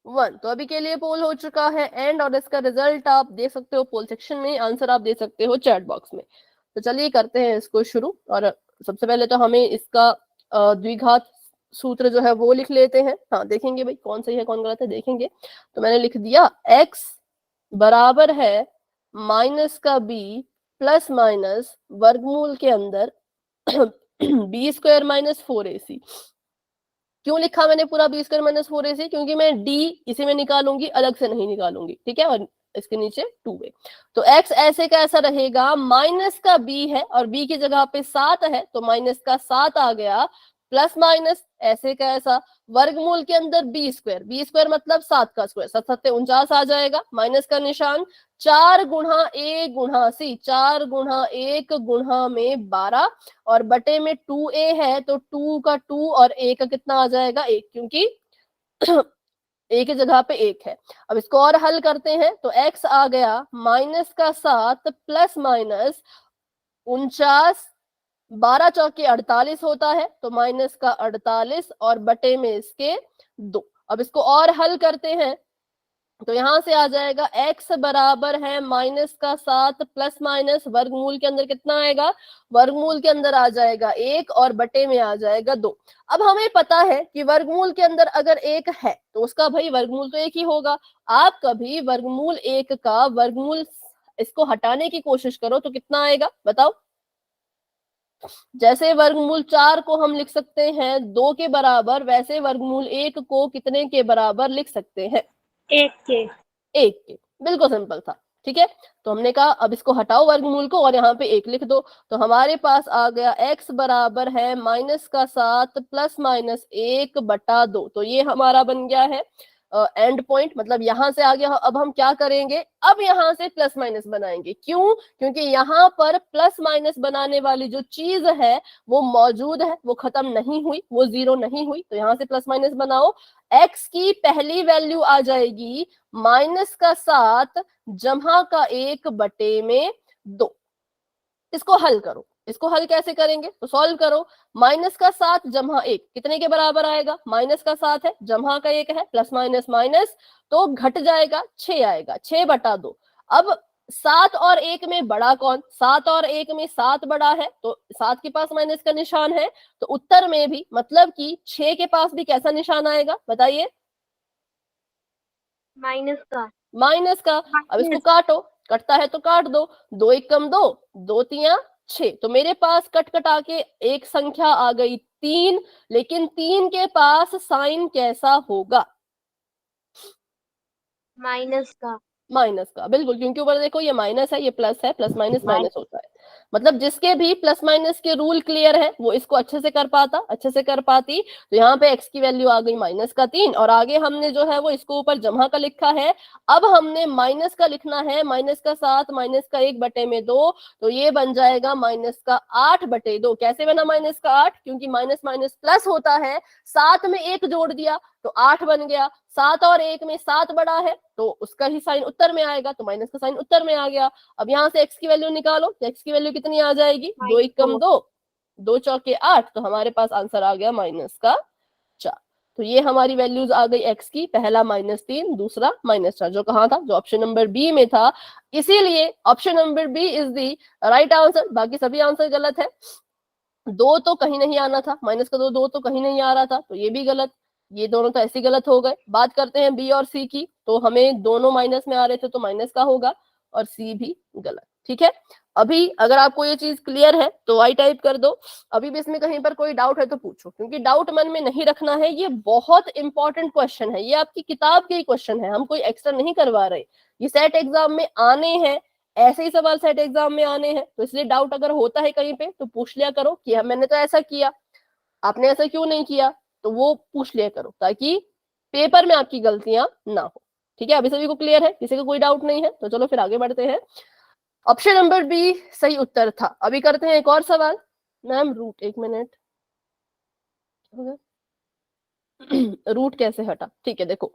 1। तो अभी के लिए पोल हो चुका है एंड, और इसका रिजल्ट आप देख सकते हो पोल सेक्शन में, आंसर आप दे सकते हो चैट बॉक्स में। तो चलिए करते हैं इसको शुरू, और सबसे पहले तो हमें इसका द्विघात सूत्र जो है वो लिख लेते हैं। हाँ देखेंगे भाई कौन सही है कौन गलत है देखेंगे। तो मैंने लिख दिया x बराबर है माइनस का b प्लस माइनस वर्गमूल के अंदर बी स्क्वायर माइनस 4ac। क्यों लिखा मैंने पूरा बी स्क्वायर माइनस 4ac? क्योंकि मैं d इसी में निकालूंगी, अलग से नहीं निकालूंगी, ठीक है, और इसके नीचे 2a। तो x ऐसे का ऐसा रहेगा, माइनस का b है और b की जगह पे 7 है तो माइनस का 7 आ गया, प्लस माइनस ऐसे का ऐसा, वर्गमूल के अंदर बी स्क्वायर मतलब 7 का स्क्वायर, 7 7 49 आ जाएगा, माइनस का निशान, 4 गुणा a गुणा c, 4 गुणा 1 गुणा में 12 और बटे में 2a है तो 2 का 2 और a का कितना आ जाएगा 1, क्योंकि a की जगह पे 1 है। अब इसको और हल करते हैं तो x आ गया माइनस का 7 प्लस माइनस 49, 12 चौके 48 होता है तो माइनस का 48 और बटे में इसके 2। अब इसको और हल करते हैं तो यहां से आ जाएगा x बराबर है माइनस का 7 प्लस माइनस वर्गमूल के अंदर कितना आएगा, वर्गमूल के अंदर आ जाएगा 1 और बटे में आ जाएगा 2। अब हमें पता है कि वर्गमूल के अंदर अगर 1 है तो उसका भाई वर्गमूल तो 1 ही होगा। आप कभी वर्गमूल 1 का वर्गमूल इसको हटाने की कोशिश करो तो कितना आएगा बताओ। जैसे वर्गमूल 4 को हम लिख सकते हैं 2 के बराबर, वैसे वर्गमूल 1 को कितने के बराबर लिख सकते हैं, 1 के। 1 के। बिल्कुल सिंपल था, ठीक है। तो हमने कहा अब इसको हटाओ वर्गमूल को और यहाँ पे 1 लिख दो, तो हमारे पास आ गया x बराबर है माइनस का 7 प्लस माइनस 1 बटा 2। तो ये हमारा बन गया है एंड पॉइंट, मतलब यहां से आ गया। अब हम क्या करेंगे, अब यहां से प्लस माइनस बनाएंगे। क्यों? क्योंकि यहाँ पर प्लस माइनस बनाने वाली जो चीज है वो मौजूद है, वो खत्म नहीं हुई, वो जीरो नहीं हुई। तो यहाँ से प्लस माइनस बनाओ, x की पहली वैल्यू आ जाएगी माइनस का 7 जमा का 1 बटे में 2। इसको हल करो, इसको हल कैसे करेंगे तो सॉल्व करो, माइनस का 7 जमा 1 कितने के बराबर आएगा, माइनस का 7 है जमा का 1 है, प्लस माइनस माइनस तो घट जाएगा 6 आएगा, 6 बटा 2। अब 7 और 1 में बड़ा कौन, 7 और 1 में 7 बड़ा है तो 7 के पास माइनस का निशान है, तो उत्तर में भी मतलब कि 6 के पास भी कैसा निशान आएगा बताइए, माइनस का। माइनस का। अब इसको काटो, कटता है तो काट दो, 2 1 कम 2, 2 3 6। तो मेरे पास कट कटा के एक संख्या आ गई 3, लेकिन 3 के पास साइन कैसा होगा, माइनस का। माइनस का, बिल्कुल, क्योंकि ऊपर देखो ये माइनस है ये प्लस है, प्लस माइनस माइनस होता है। मतलब जिसके भी प्लस माइनस के रूल क्लियर है वो इसको अच्छे से कर पाता, अच्छे से कर पाती। तो यहाँ पे x की वैल्यू आ गई माइनस का 3 और आगे हमने जो है वो इसको ऊपर जमा का लिखा है। अब हमने माइनस का लिखना है, माइनस का 7 माइनस का 1 बटे में 2, तो ये बन जाएगा माइनस का 8 बटे 2। कैसे बना माइनस का 8, क्योंकि माइनस माइनस प्लस होता है, 7 में 1 जोड़ दिया तो 8 बन गया, 7 और 1 में 7 बड़ा है तो उसका ही साइन उत्तर में आएगा, तो माइनस का साइन उत्तर में आ गया। अब यहाँ से x की वैल्यू निकालो, तो x की वैल्यू कितनी आ जाएगी, 2 1 कम 2, 2 चौके 8, तो हमारे पास आंसर आ गया माइनस का 4। तो ये हमारी वैल्यूज आ गई x की, पहला -3, दूसरा -4, जो कहाँ था, जो ऑप्शन नंबर बी में था। इसीलिए option number B is the right answer, बाकी सभी आंसर गलत है। 2 तो कहीं नहीं आना था, माइनस का 2 तो कहीं नहीं आ रहा था, तो ये भी गलत, ये दोनों तो ऐसे गलत हो गए। बात करते हैं बी और सी की, तो हमें दोनों माइनस में आ रहे थे तो माइनस का होगा और सी भी गलत, ठीक है। अभी अगर आपको ये चीज क्लियर है तो आई टाइप कर दो। अभी भी इसमें कहीं पर कोई डाउट है तो पूछो, क्योंकि डाउट मन में नहीं रखना है, ये बहुत इंपॉर्टेंट क्वेश्चन है, ये आपकी किताब के ही क्वेश्चन है, हम कोई एक्स्ट्रा नहीं करवा रहे। ये सेट एग्जाम में आने हैं, ऐसे ही सवाल सेट एग्जाम में आने हैं, तो इसलिए डाउट अगर होता है कहीं पे तो पूछ लिया करो कि मैंने तो ऐसा किया, आपने ऐसा क्यों नहीं किया, तो वो पूछ लिया करो ताकि पेपर में आपकी गलतियां ना हो, ठीक है। अभी सभी को क्लियर है, किसी को कोई डाउट नहीं है, तो चलो फिर आगे बढ़ते हैं। ऑप्शन नंबर बी सही उत्तर था। अभी करते हैं एक और सवाल। मैम रूट, एक मिनट, रूट कैसे हटा, ठीक है। देखो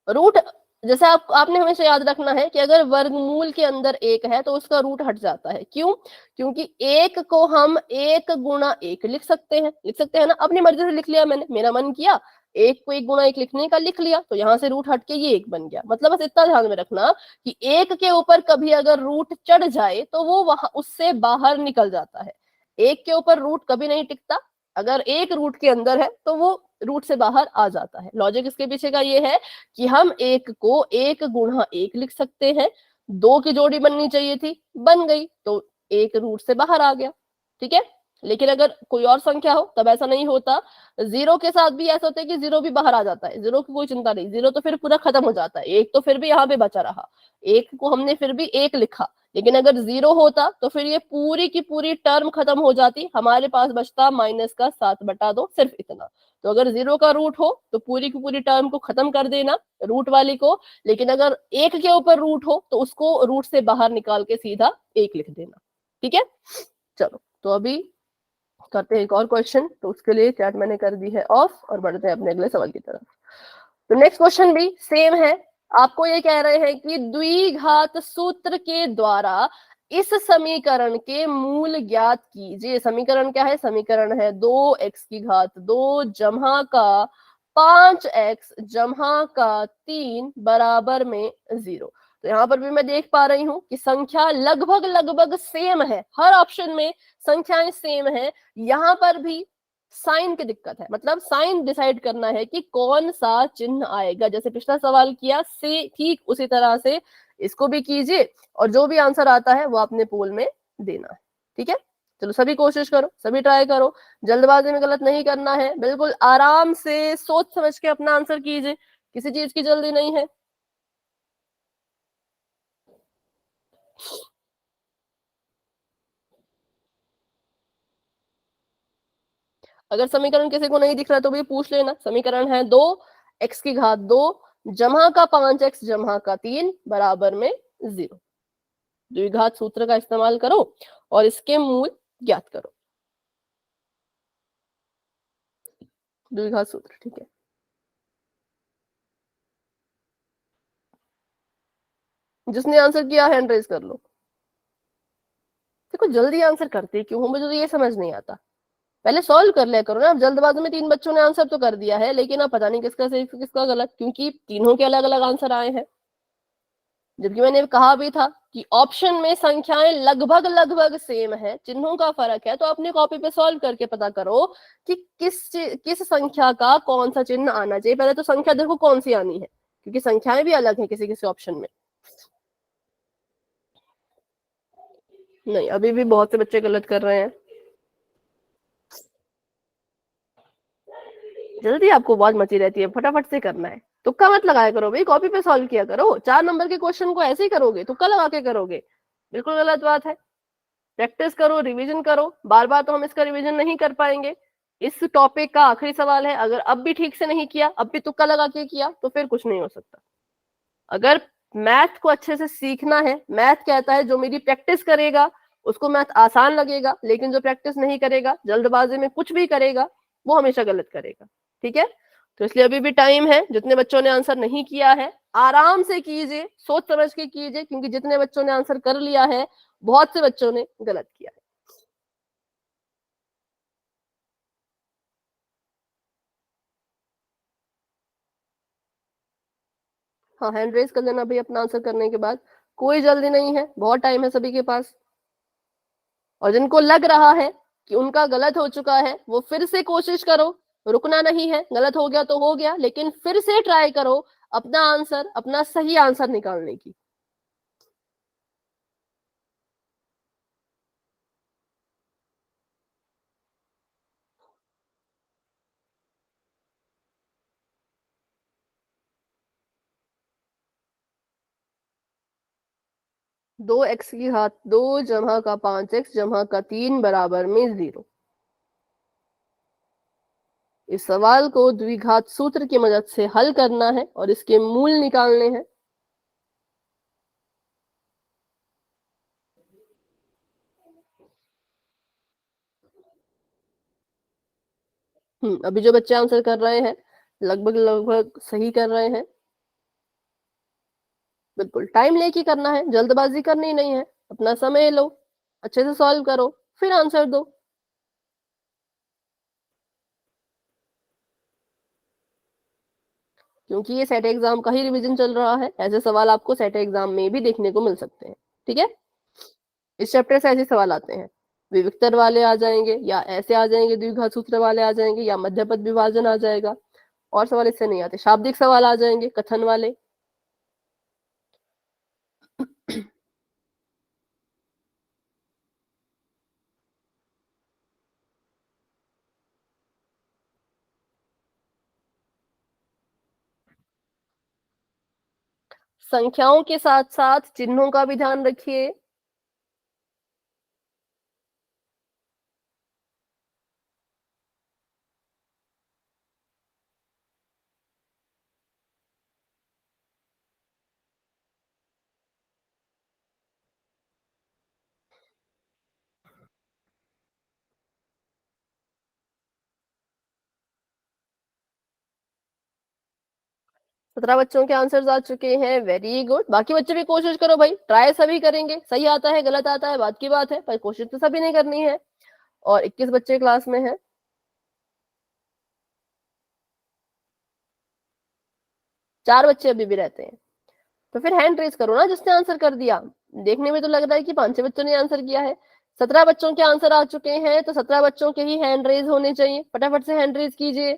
रूट, जैसे आपने हमेशा याद रखना है कि अगर वर्गमूल के अंदर 1 है तो उसका रूट हट जाता है। क्यों? क्योंकि 1 को हम 1 गुणा 1 लिख सकते हैं, लिख सकते हैं ना, अपनी मर्जी से लिख लिया मैंने, मेरा मन किया 1 को 1 गुणा 1 लिखने का, लिख लिया, तो यहाँ से रूट हट के ये 1 बन गया। मतलब बस इतना ध्यान में रखना कि 1 के ऊपर कभी अगर रूट चढ़ जाए तो वो वहां उससे बाहर निकल जाता है। एक के ऊपर रूट कभी नहीं टिकता, अगर एक रूट के अंदर है तो वो रूट से बाहर आ जाता है। लॉजिक इसके पीछे का ये है कि हम एक को एक गुणा एक लिख सकते हैं, दो की जोड़ी बननी चाहिए थी, बन गई, तो एक रूट से बाहर आ गया, ठीक है। लेकिन अगर कोई और संख्या हो तब ऐसा नहीं होता। जीरो के साथ भी ऐसा होता है कि जीरो भी बाहर आ जाता है, जीरो की कोई चिंता नहीं, जीरो तो फिर पूरा खत्म हो जाता है, एक तो फिर भी यहाँ पे बचा रहा, एक को हमने फिर भी एक लिखा, लेकिन अगर जीरो होता तो फिर ये पूरी की पूरी टर्म खत्म हो जाती, हमारे पास बचता माइनस का 7/2, सिर्फ इतना। तो अगर जीरो का रूट हो तो पूरी की पूरी टर्म को खत्म कर देना, रूट वाली को, लेकिन अगर एक के ऊपर रूट हो तो उसको रूट से बाहर निकाल के सीधा एक लिख देना, ठीक है। चलो तो अभी करते हैं एक और क्वेश्चन, तो उसके लिए चैट मैंने कर दी है ऑफ, और बढ़ते हैं अपने अगले सवाल की तरफ। तो नेक्स्ट क्वेश्चन भी सेम है, आपको ये कह रहे हैं कि द्विघात सूत्र के द्वारा इस समीकरण के मूल ज्ञात कीजिए। समीकरण क्या है? समीकरण है 2x की घात 2 जमा का 5x जमा का 3 बराबर में 0। तो यहाँ पर भी मैं देख पा रही हूँ कि संख्या लगभग लगभग सेम है, हर ऑप्शन में संख्याएं सेम है। यहाँ पर भी साइन की दिक्कत है, मतलब साइन डिसाइड करना है कि कौन सा चिन्ह आएगा। जैसे पिछला सवाल किया से ठीक उसी तरह से इसको भी कीजिए, और जो भी आंसर आता है वो आपने पोल में देना है, ठीक है। चलो सभी कोशिश करो, सभी ट्राई करो, जल्दबाजी में गलत नहीं करना है, बिल्कुल आराम से सोच समझ के अपना आंसर कीजिए, किसी चीज की जल्दी नहीं है। अगर समीकरण किसी को नहीं दिख रहा तो भी पूछ लेना। समीकरण है 2x की घात 2 जमा का 5x जमा का 3 बराबर में 0। द्विघात सूत्र का इस्तेमाल करो और इसके मूल ज्ञात करो। द्विघात सूत्र, ठीक है। जिसने आंसर किया हैंड रेज कर लो। देखो जल्दी आंसर करते क्यों हो, मुझे तो ये समझ नहीं आता। पहले सॉल्व कर लिया करो ना। अब जल्दबाजी में 3 बच्चों ने आंसर तो कर दिया है, लेकिन अब पता नहीं किसका सही किसका गलत, क्योंकि तीनों के अलग अलग आंसर आए हैं। जबकि मैंने कहा भी था कि ऑप्शन में संख्याएं लगभग लगभग सेम है, चिन्हों का फर्क है, तो अपनी कॉपी पे सॉल्व करके पता करो कि किस संख्या का कौन सा चिन्ह आना चाहिए। पहले तो संख्या देखो कौन सी आनी है, क्योंकि संख्याएं भी अलग है किसी किसी ऑप्शन में। नहीं, अभी भी बहुत से बच्चे गलत कर रहे हैं। जल्दी आपको बहुत मची रहती है, फटाफट से करना है। तुक्का मत लगाया करो भाई, कॉपी पे सॉल्व किया करो। 4 नंबर के क्वेश्चन को ऐसे ही करोगे, तुक्का लगा के करोगे, बिल्कुल गलत बात है। प्रैक्टिस करो, रिवीजन करो, बार बार तो हम इसका रिवीजन नहीं कर पाएंगे। इस टॉपिक का आखिरी सवाल है, अगर अब भी ठीक से नहीं किया, अब भी तुक्का लगा के किया, तो फिर कुछ नहीं हो सकता। अगर मैथ को अच्छे से सीखना है, मैथ कहता है जो मेरी प्रैक्टिस करेगा उसको मैथ आसान लगेगा, लेकिन जो प्रैक्टिस नहीं करेगा, जल्दबाजी में कुछ भी करेगा, वो हमेशा गलत करेगा, ठीक है। तो इसलिए अभी भी टाइम है। जितने बच्चों ने आंसर नहीं किया है आराम से कीजिए, सोच समझ के कीजिए, क्योंकि जितने बच्चों ने आंसर कर लिया है बहुत से बच्चों ने गलत किया है। हाँ, हैंड रेज कर लेना भाई अपना आंसर करने के बाद, कोई जल्दी नहीं है, बहुत टाइम है सभी के पास। और जिनको लग रहा है कि उनका गलत हो चुका है वो फिर से कोशिश करो, रुकना नहीं है, गलत हो गया तो हो गया, लेकिन फिर से ट्राई करो अपना आंसर, अपना सही आंसर निकालने की। दो एक्स की घात 2 जमा का 5x जमा का 3 बराबर में 0। इस सवाल को द्विघात सूत्र की मदद से हल करना है और इसके मूल निकालने हैं। अभी जो बच्चे आंसर कर रहे हैं लगभग लगभग सही कर रहे हैं। बिल्कुल टाइम लेके करना है, जल्दबाजी करनी नहीं है, अपना समय लो, अच्छे से सॉल्व करो, फिर आंसर दो। क्योंकि ये सेट एग्जाम का ही रिवीजन चल रहा है, ऐसे सवाल आपको सेट एग्जाम में भी देखने को मिल सकते हैं, ठीक है। इस चैप्टर से ऐसे सवाल आते हैं। विविक्तर वाले आ जाएंगे, या ऐसे आ जाएंगे, द्विघात सूत्र वाले आ जाएंगे, या मध्यपद विभाजन आ जाएगा। और सवाल इससे नहीं आते, शाब्दिक सवाल आ जाएंगे, कथन वाले। संख्याओं के साथ साथ चिन्हों का भी ध्यान रखिए। सत्रह बच्चों के आंसर्स आ चुके हैं, वेरी गुड। बाकी बच्चे भी कोशिश करो भाई, ट्राई सभी करेंगे, सही आता है गलत आता है बात की बात है, पर कोशिश तो सभी ने करनी है। और 21 बच्चे क्लास में हैं। चार बच्चे अभी भी रहते हैं, तो फिर हैंड रेज करो ना जिसने आंसर कर दिया। देखने में तो लग रहा है कि 5-6 बच्चों ने आंसर किया है। 17 बच्चों के आंसर आ चुके हैं, तो 17 बच्चों के ही हैंड रेज होने चाहिए। फटाफट से हैंड रेज कीजिए।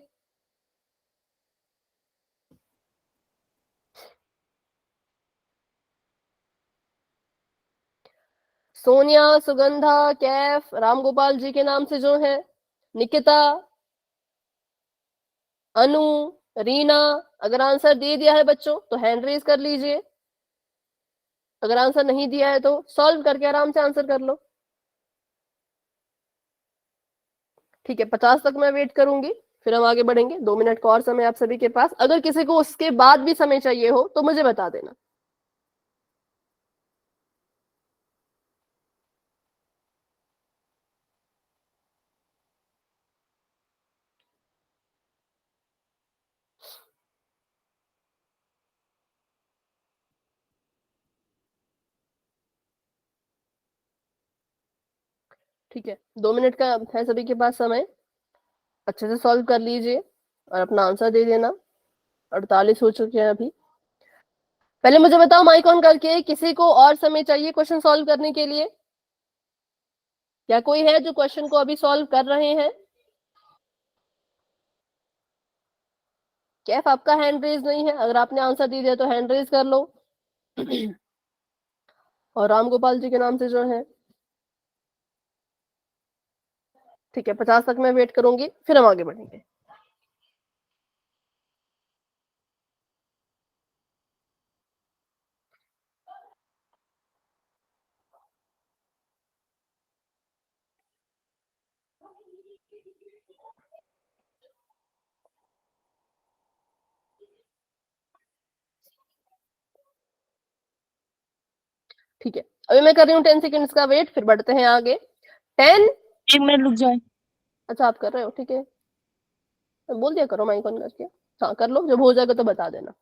सोनिया, सुगंधा, कैफ, रामगोपाल जी के नाम से जो है, निकिता, अनु, रीना। अगर आंसर दे दिया है बच्चों तो हैंड रेज कर लीजिए। अगर आंसर नहीं दिया है तो सॉल्व करके आराम से आंसर कर लो। ठीक है, 50 तक मैं वेट करूंगी, फिर हम आगे बढ़ेंगे। 2 मिनट का और समय आप सभी के पास। अगर किसी को उसके बाद भी समय चाहिए हो तो मुझे बता देना। ठीक है, 2 मिनट का है सभी के पास समय। अच्छे से सॉल्व कर लीजिए और अपना आंसर दे देना। 48 हो चुके हैं अभी। पहले मुझे बताओ माइक ऑन करके, किसी को और समय चाहिए क्वेश्चन सॉल्व करने के लिए? क्या कोई है जो क्वेश्चन को अभी सॉल्व कर रहे हैं? कैफ, आपका हैंड रेज नहीं है, अगर आपने आंसर दे दिया तो हैंड रेज कर लो। और राम गोपाल जी के नाम से जो है। ठीक है, 50 तक मैं वेट करूंगी, फिर हम आगे बढ़ेंगे। ठीक है, अभी मैं कर रही हूँ 10 सेकेंड्स का वेट, फिर बढ़ते हैं आगे। 10। 1 मिनट रुक जाओ। अच्छा, आप कर रहे हो, ठीक है, बोल दिया करो माइक ऑन करके। हाँ कर लो, जब हो जाएगा तो बता देना।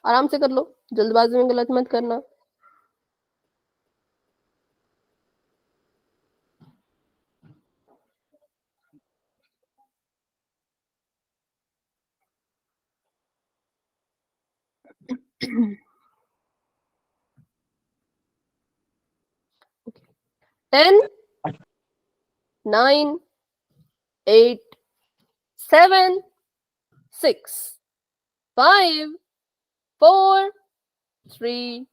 आराम से कर लो, जल्दबाजी में गलत मत करना। टेन, 9, 8, 7, 6, 5, 4, 3,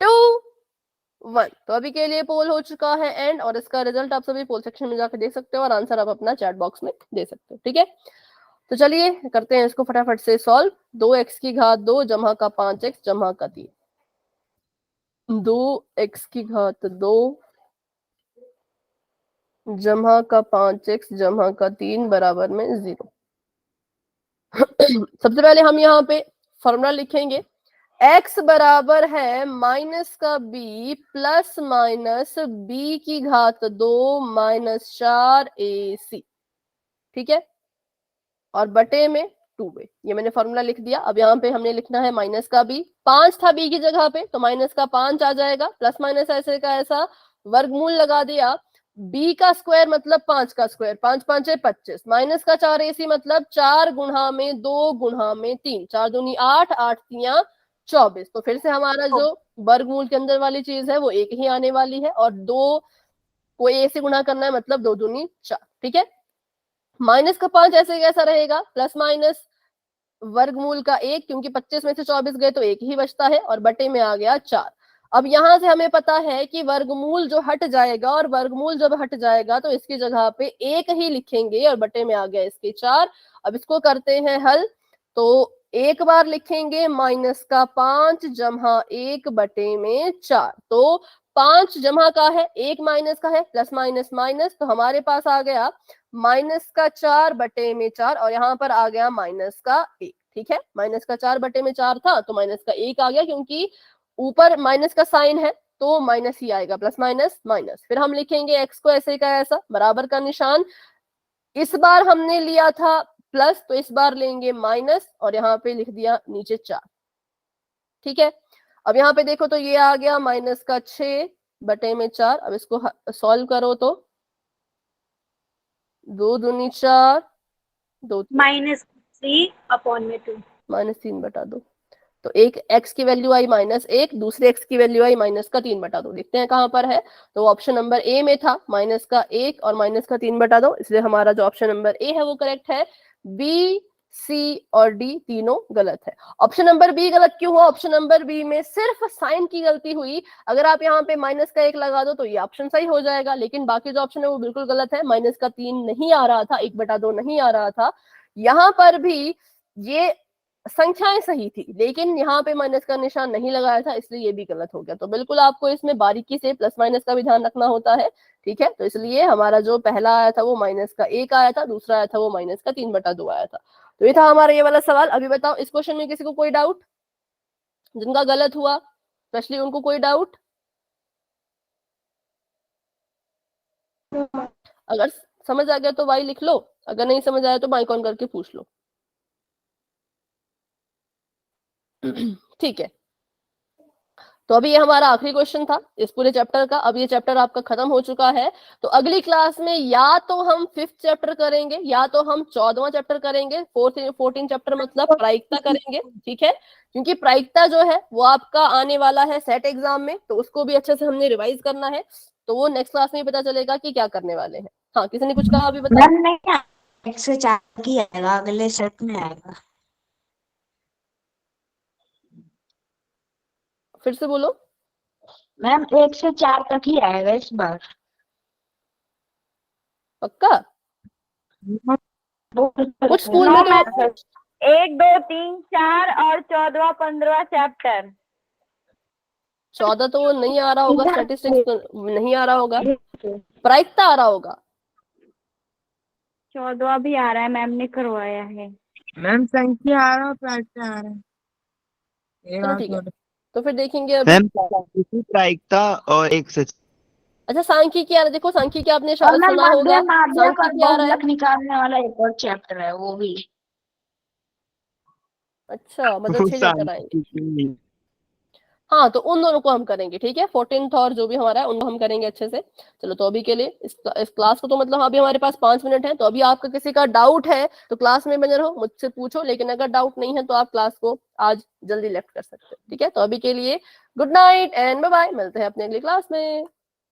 2, 1। तो अभी के लिए पोल हो चुका है एंड, और इसका रिजल्ट आप सभी पोल सेक्शन में जाकर देख सकते हो, और आंसर आप अपना चैट बॉक्स में दे सकते हो। ठीक है, तो चलिए करते हैं इसको फटाफट से सॉल्व। 2x की घात 2 जमा का 5x जमा का 3। 2x की घात 2 जमा का 5x जमा का 3 बराबर में 0। सबसे पहले हम यहाँ पे फॉर्मूला लिखेंगे। x बराबर है माइनस का b प्लस माइनस b की घात 2 माइनस 4ac। ठीक है, और बटे में 2b। ये मैंने फॉर्मूला लिख दिया। अब यहाँ पे हमने लिखना है माइनस का b। 5 था b की जगह पे, तो माइनस का 5 आ जाएगा, प्लस माइनस ऐसे का ऐसा, वर्गमूल लगा दिया। b का स्क्वायर मतलब 5 का स्क्वायर, 5 5 25, माइनस का 4ac मतलब 4 गुणा में 2 गुणा में 3, 4 दूनी 8, 8 तिया 24। तो फिर से हमारा जो वर्गमूल के अंदर वाली चीज है वो एक ही आने वाली है, और 2 को a से गुणा करना है, मतलब 2 दूनी 4। ठीक है, माइनस का 5 ऐसे कैसा रहेगा, प्लस माइनस वर्गमूल का 1, क्योंकि 25 में से 24 गए तो एक ही बचता है, और बटे में आ गया 4। अब यहां से हमें पता है कि वर्गमूल जो हट जाएगा, और वर्गमूल जब हट जाएगा तो इसकी जगह पे 1 ही लिखेंगे, और बटे में आ गया इसके 4। अब इसको करते हैं हल, तो एक बार लिखेंगे माइनस का 5 जमा 1 बटे में 4, तो 5 जमा का है, 1 माइनस का है, प्लस माइनस माइनस, तो हमारे पास आ गया माइनस का 4 बटे में 4, और यहाँ पर आ गया माइनस का 1। ठीक है, माइनस का 4 बटे में 4 था तो माइनस का 1 आ गया, क्योंकि ऊपर माइनस का साइन है तो माइनस ही आएगा, प्लस माइनस माइनस। फिर हम लिखेंगे एक्स को ऐसे का ऐसा, बराबर का निशान, इस बार हमने लिया था प्लस, तो इस बार लेंगे माइनस, और यहाँ पे लिख दिया नीचे 4। ठीक है, अब यहाँ पे देखो तो ये आ गया माइनस का 6 बटे में 4। अब इसको सॉल्व करो तो 2 दूनी 4, 2 -3/2 -3 बटा 2। तो एक x की वैल्यू आई -1, दूसरे x की वैल्यू आई -3 बटा 2। देखते हैं कहां पर है, तो ऑप्शन नंबर ए में था -1 और -3 बटा 2, इसलिए हमारा जो ऑप्शन नंबर ए है वो करेक्ट है। बी, सी और डी तीनों गलत है। ऑप्शन नंबर बी गलत क्यों हुआ, ऑप्शन नंबर बी में सिर्फ साइन की गलती हुई। अगर आप यहाँ पे माइनस का 1 लगा दो तो ये ऑप्शन सही हो जाएगा, लेकिन बाकी जो ऑप्शन है वो बिल्कुल गलत है। -3 नहीं आ रहा था, 1/2 नहीं आ रहा था। यहाँ पर भी ये संख्याएं सही थी, लेकिन यहाँ पे माइनस का निशान नहीं लगाया था, इसलिए ये भी गलत हो गया। तो बिल्कुल आपको इसमें बारीकी से प्लस माइनस का भी ध्यान रखना होता है। ठीक है, तो इसलिए हमारा जो पहला आया था वो -1 आया था, दूसरा आया था वो -3/2 आया था। तो ये था हमारा ये वाला सवाल। अभी बताओ इस क्वेश्चन में किसी को कोई डाउट, जिनका गलत हुआ स्पेशली उनको कोई डाउट? अगर समझ आ गया तो वाई लिख लो, अगर नहीं समझ आया तो माइक ऑन करके पूछ लो। ठीक है, तो अभी ये हमारा आखिरी क्वेश्चन था इस पूरे चैप्टर का। अब ये चैप्टर आपका खत्म हो चुका है, तो अगली क्लास में या तो हम 5th चैप्टर करेंगे या तो हम 14वां चैप्टर करेंगे। 14 चैप्टर मतलब प्रायिकता करेंगे। ठीक है, क्योंकि प्रायिकता जो है वो आपका आने वाला है सेट एग्जाम में, तो उसको भी अच्छे से हमने रिवाइज करना है। तो वो नेक्स्ट क्लास में पता चलेगा कि क्या करने वाले हैं। हाँ, किसी ने कुछ कहा अभी बताओ। मैम नहीं, 1 से 4 की आएगा, अगले सेट में आएगा। फिर से बोलो। मैम 1 से 4 तक ही आएगा इस बार। पक्का? कुछ स्कूल में तो 1, 2, 3, 4 और 14वां 15वां चैप्टर। 14 तो वो नहीं आ रहा होगा, स्टैटिस्टिक्स नहीं आ रहा होगा, प्रायिकता आ रहा होगा। 14वां भी आ रहा है, मैम ने करवाया है। मैम संख्या आ रहा है, प्रायिकता आ रहा है। चलो ठीक है, तो फिर देखेंगे अभी। मैम प्रायिकता और 1 से अच्छा, सांख्यिकी आ रहा है, देखो सांख्यिकी आपने और मैम सुना होगा, माध्य का सांख्यिकी आ रहा है। बहुलक निकालने वाला एक और चैप्टर है, वो भी। अच्छा, मतलब 6 चैप्टर आएंगे। हाँ, तो उन दोनों को हम करेंगे। ठीक है, 14th और जो भी हमारा है उनको हम करेंगे अच्छे से। चलो, तो अभी के लिए इस क्लास को तो मतलब अभी हमारे पास 5 मिनट है, तो अभी आपका किसी का डाउट है तो क्लास में बने रहो, मुझसे पूछो, लेकिन अगर डाउट नहीं है तो आप क्लास को आज जल्दी लेफ्ट कर सकते हो। ठीक है, तो अभी के लिए good night and bye bye, मिलते हैं अपने अगली क्लास में।